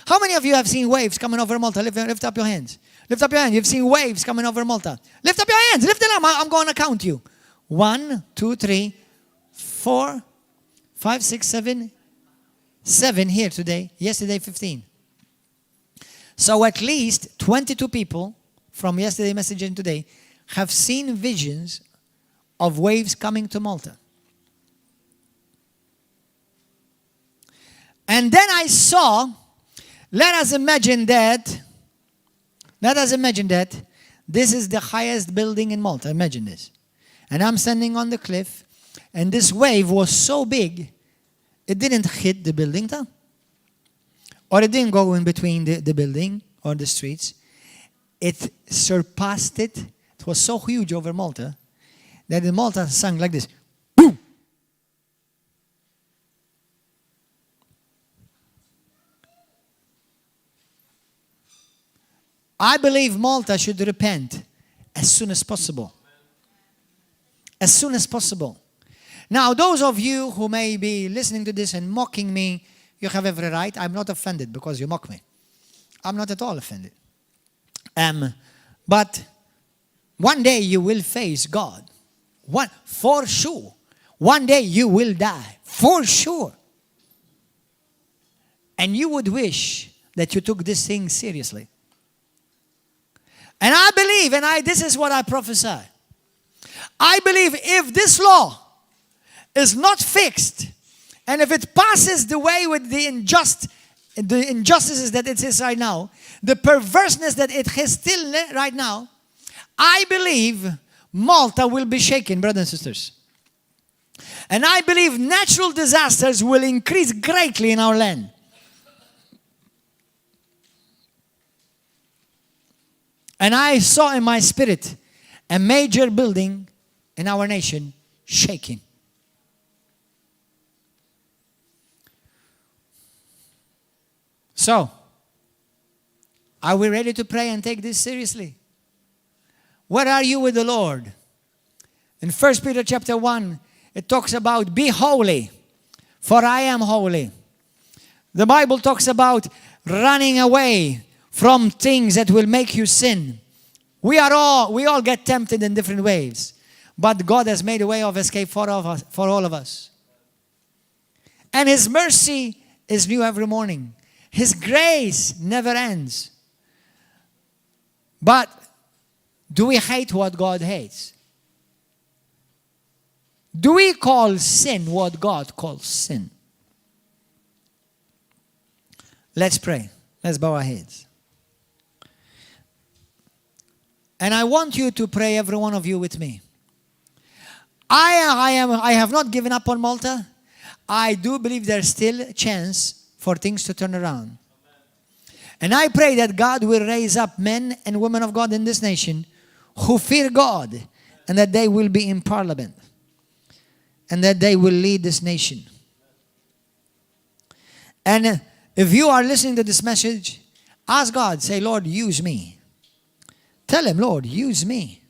How many of you have seen waves coming over Malta? Lift up your hands. Lift up your hands. You've seen waves coming over Malta. Lift up your hands. Lift it up. I'm going to count you. 1, 2, 3, 4, 5, 6, 7. 7 here today. Yesterday, 15. So at least 22 people from yesterday message and today have seen visions of waves coming to Malta. And then I saw, let us imagine that this is the highest building in Malta. Imagine this. And I'm standing on the cliff, and this wave was so big, it didn't hit the building, or it didn't go in between the building or the streets. It surpassed it. It was so huge over Malta that in Malta sang like this. Boom! I believe Malta should repent as soon as possible. As soon as possible. Now, those of you who may be listening to this and mocking me, you have every right. I'm not offended because you mock me. I'm not at all offended. But one day you will face God. For sure. One day you will die, for sure. And you would wish that you took this thing seriously. And I believe, this is what I prophesy. I believe if this law is not fixed, and if it passes the way with the injustices that it is right now, the perverseness that it has still right now, I believe Malta will be shaken, brothers and sisters. And I believe natural disasters will increase greatly in our land. And I saw in my spirit a major building in our nation shaking. So, are we ready to pray and take this seriously? Where are you with the Lord? In 1 Peter chapter 1, it talks about be holy, for I am holy. The Bible talks about running away from things that will make you sin. We all get tempted in different ways, but God has made a way of escape for all of us. And His mercy is new every morning. His grace never ends. But do we hate what God hates? Do we call sin what God calls sin? Let's pray. Let's bow our heads. And I want you to pray, every one of you, with me. I have not given up on Malta. I do believe there's still a chance for things to turn around. And I pray that God will raise up men and women of God in this nation who fear God, and that they will be in parliament, and that they will lead this nation. And if you are listening to this message, ask God, say, Lord, use me. Tell Him, Lord, use me.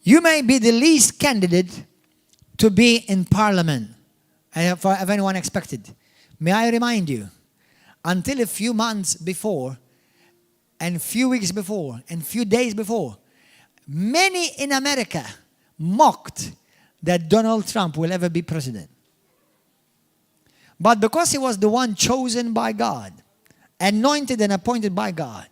You may be the least candidate to be in parliament, if anyone expected. May I remind you, until a few months before, and few weeks before, and few days before, many in America mocked that Donald Trump will ever be president. But because he was the one chosen by God, anointed and appointed by God,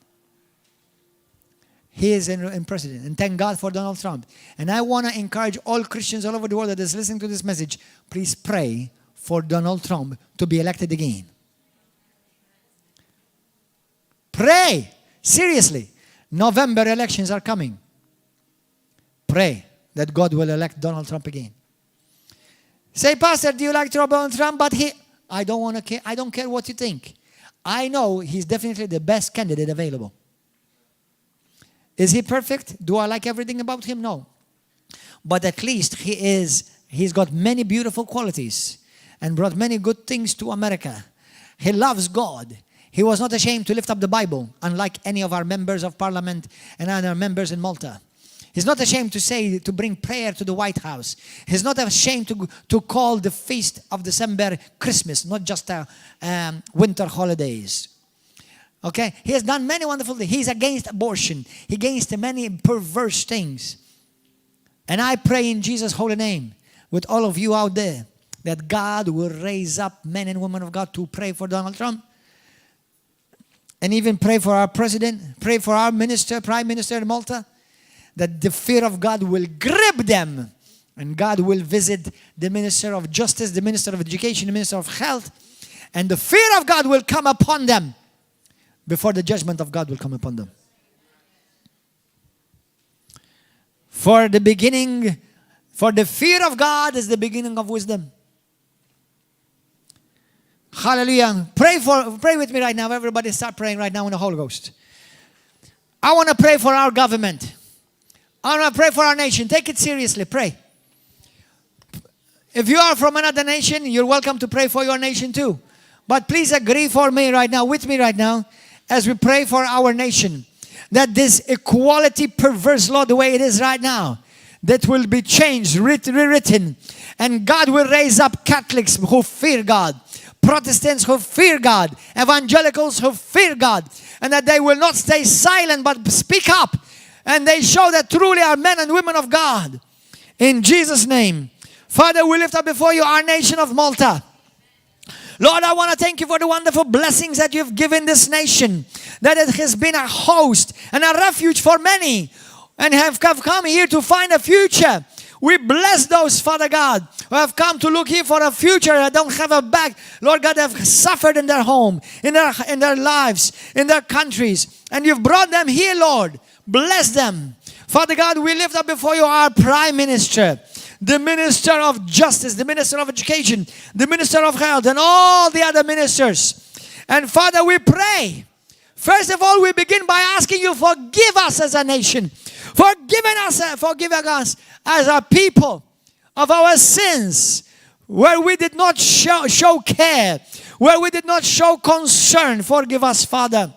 he is in president. And thank God for Donald Trump. And I want to encourage all Christians all over the world that is listening to this message, please pray for Donald Trump to be elected again. Pray. Seriously. November elections are coming. Pray that God will elect Donald Trump again. Say, Pastor, do you like Donald Trump? But I don't care what you think. I know he's definitely the best candidate available. Is he perfect? Do I like everything about him? No. But at least he's got many beautiful qualities and brought many good things to America. He loves God. He was not ashamed to lift up the Bible, unlike any of our members of parliament and other members in Malta. He's not ashamed to bring prayer to the White House. He's not ashamed to call the feast of December Christmas, not just winter holidays. Okay? He has done many wonderful things. He's against abortion. He's against many perverse things. And I pray in Jesus' holy name with all of you out there that God will raise up men and women of God to pray for Donald Trump. And even pray for our president, pray for our prime minister in Malta, that the fear of God will grip them. And God will visit the minister of justice, the minister of education, the minister of health. And the fear of God will come upon them before the judgment of God will come upon them. For the fear of God is the beginning of wisdom. Hallelujah. Pray with me right now. Everybody start praying right now in the Holy Ghost. I want to pray for our government. I want to pray for our nation. Take it seriously. Pray. If you are from another nation, you're welcome to pray for your nation too. But please agree for me right now, with me right now, as we pray for our nation, that this equality perverse law, the way it is right now, that will be changed, rewritten. And God will raise up Catholics who fear God, Protestants who fear God, evangelicals who fear God, and that they will not stay silent but speak up and they show that truly are men and women of God. In Jesus' name. Father, we lift up before you our nation of Malta. Lord, I want to thank you for the wonderful blessings that you've given this nation, that it has been a host and a refuge for many, and have come here to find a future. We bless those, Father God, who have come to look here for a future that don't have a back. Lord God, have suffered in their home, in their lives, in their countries. And you've brought them here, Lord. Bless them. Father God, we lift up before you our Prime Minister, the Minister of Justice, the Minister of Education, the Minister of Health, and all the other ministers. And Father, we pray. First of all, we begin by asking you, forgive us as a nation. Forgive us as a people of our sins, where we did not show care, where we did not show concern. Forgive us, Father.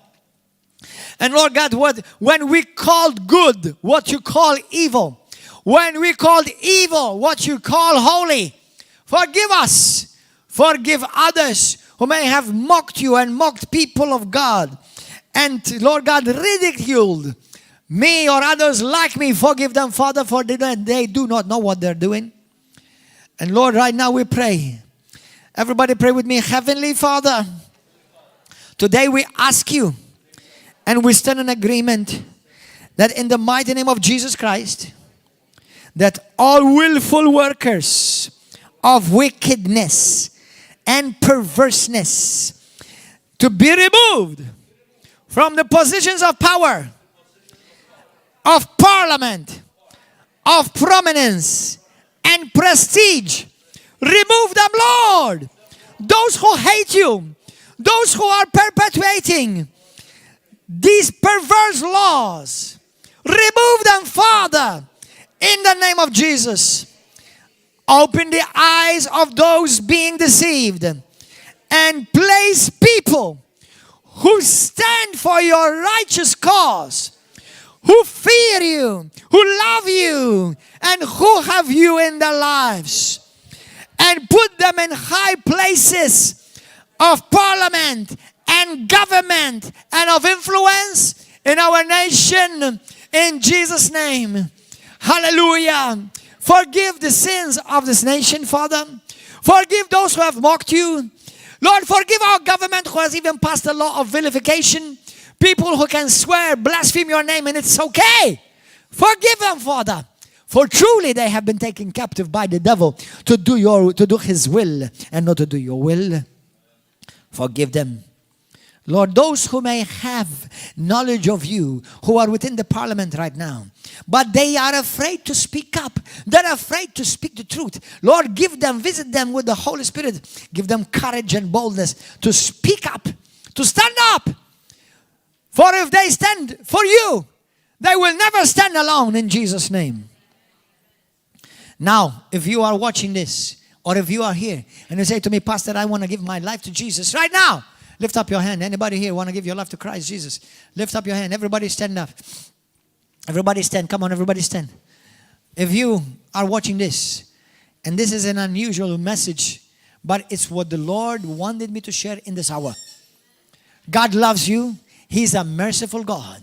And Lord God, when we called good what you call evil, when we called evil what you call holy, forgive us. Forgive others who may have mocked you and mocked people of God. And Lord God, ridiculed me or others like me. Forgive them, Father, for they do not know what they're doing. And Lord, right now we pray. Everybody pray with me. Heavenly Father, today we ask you, and we stand in agreement, that in the mighty name of Jesus Christ, that all willful workers of wickedness and perverseness to be removed from the positions of power, of parliament, of prominence and prestige. Remove them, Lord. Those who hate you, those who are perpetuating these perverse laws, remove them, Father, in the name of Jesus. Open the eyes of those being deceived and place people who stand for your righteous cause, who fear you, who love you, and who have you in their lives. And put them in high places of parliament and government and of influence in our nation, in Jesus' name. Hallelujah. Forgive the sins of this nation, Father. Forgive those who have mocked you. Lord, forgive our government who has even passed a law of vilification. People who can swear, blaspheme your name, and it's okay. Forgive them, Father. For truly they have been taken captive by the devil to do his will and not to do your will. Forgive them. Lord, those who may have knowledge of you, who are within the parliament right now, but they are afraid to speak up. They're afraid to speak the truth. Lord, visit them with the Holy Spirit. Give them courage and boldness to speak up, to stand up. For if they stand for you, they will never stand alone, in Jesus' name. Now, if you are watching this, or if you are here, and you say to me, Pastor, I want to give my life to Jesus right now, lift up your hand. Anybody here want to give your life to Christ Jesus? Lift up your hand. Everybody stand up. Everybody stand. Come on, everybody stand. If you are watching this, and this is an unusual message, but it's what the Lord wanted me to share in this hour. God loves you. He's a merciful God.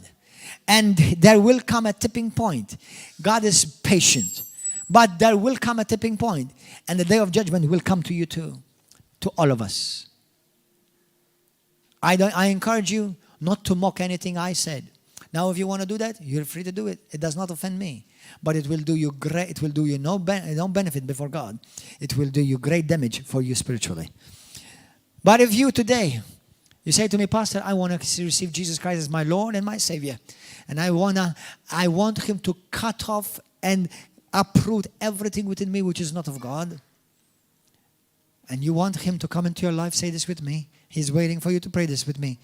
And there will come a tipping point. God is patient. But there will come a tipping point, and the day of judgment will come to you too, to all of us. I encourage you not to mock anything I said. Now, if you want to do that, you're free to do it. It does not offend me, but it will do you great. It will do you no benefit before God. It will do you great damage for you spiritually. But if you today, you say to me, Pastor, I want to receive Jesus Christ as my Lord and my Savior, and I want Him to cut off and uproot everything within me which is not of God, and you want Him to come into your life, say this with me. He's waiting for you to pray this with me.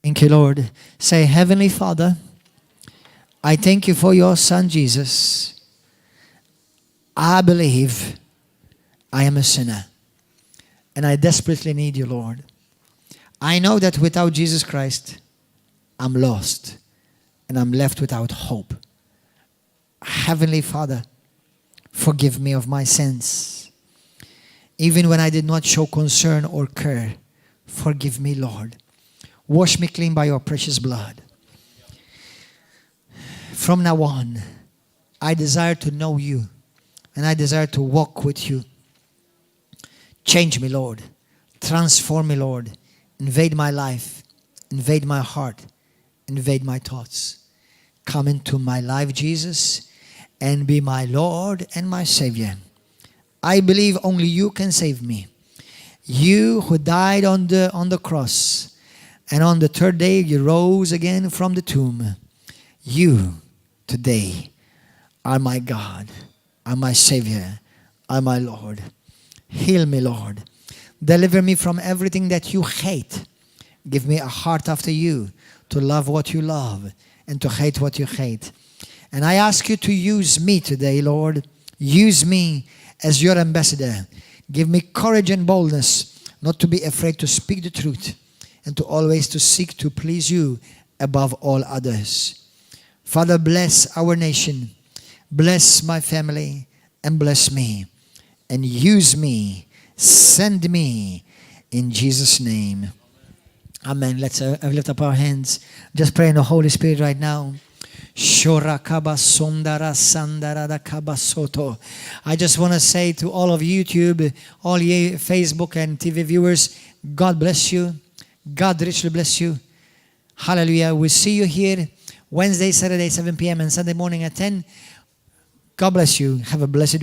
Thank you, Lord. Say, Heavenly Father, I thank you for your Son, Jesus. I believe I am a sinner, and I desperately need you, Lord. I know that without Jesus Christ, I'm lost, and I'm left without hope. Heavenly Father, forgive me of my sins. even when I did not show concern or care. Forgive me, Lord. Wash me clean by your precious blood. From now on, I desire to know you, and I desire to walk with you. Change me, Lord. Transform me, Lord. Invade my life. Invade my heart. Invade my thoughts. Come into my life, Jesus, and be my Lord and my Savior. I believe only you can save me. You who died on the cross, and on the third day you rose again from the tomb. You today are my God, are my Savior, are my Lord. Heal me, Lord. Deliver me from everything that you hate. Give me a heart after you, to love what you love and to hate what you hate. And I ask you to use me today, Lord. Use me as your ambassador. Give me courage and boldness not to be afraid to speak the truth and to always to seek to please you above all others. Father, bless our nation. Bless my family and bless me. And use me. Send me in Jesus' name. Amen. Let's lift up our hands. Just pray in the Holy Spirit right now. I just want to say to all of YouTube, all you Facebook and TV viewers, God bless you. God richly bless you. Hallelujah. We'll see you here Wednesday, Saturday, 7 p.m. and Sunday morning at 10. God bless you. Have a blessed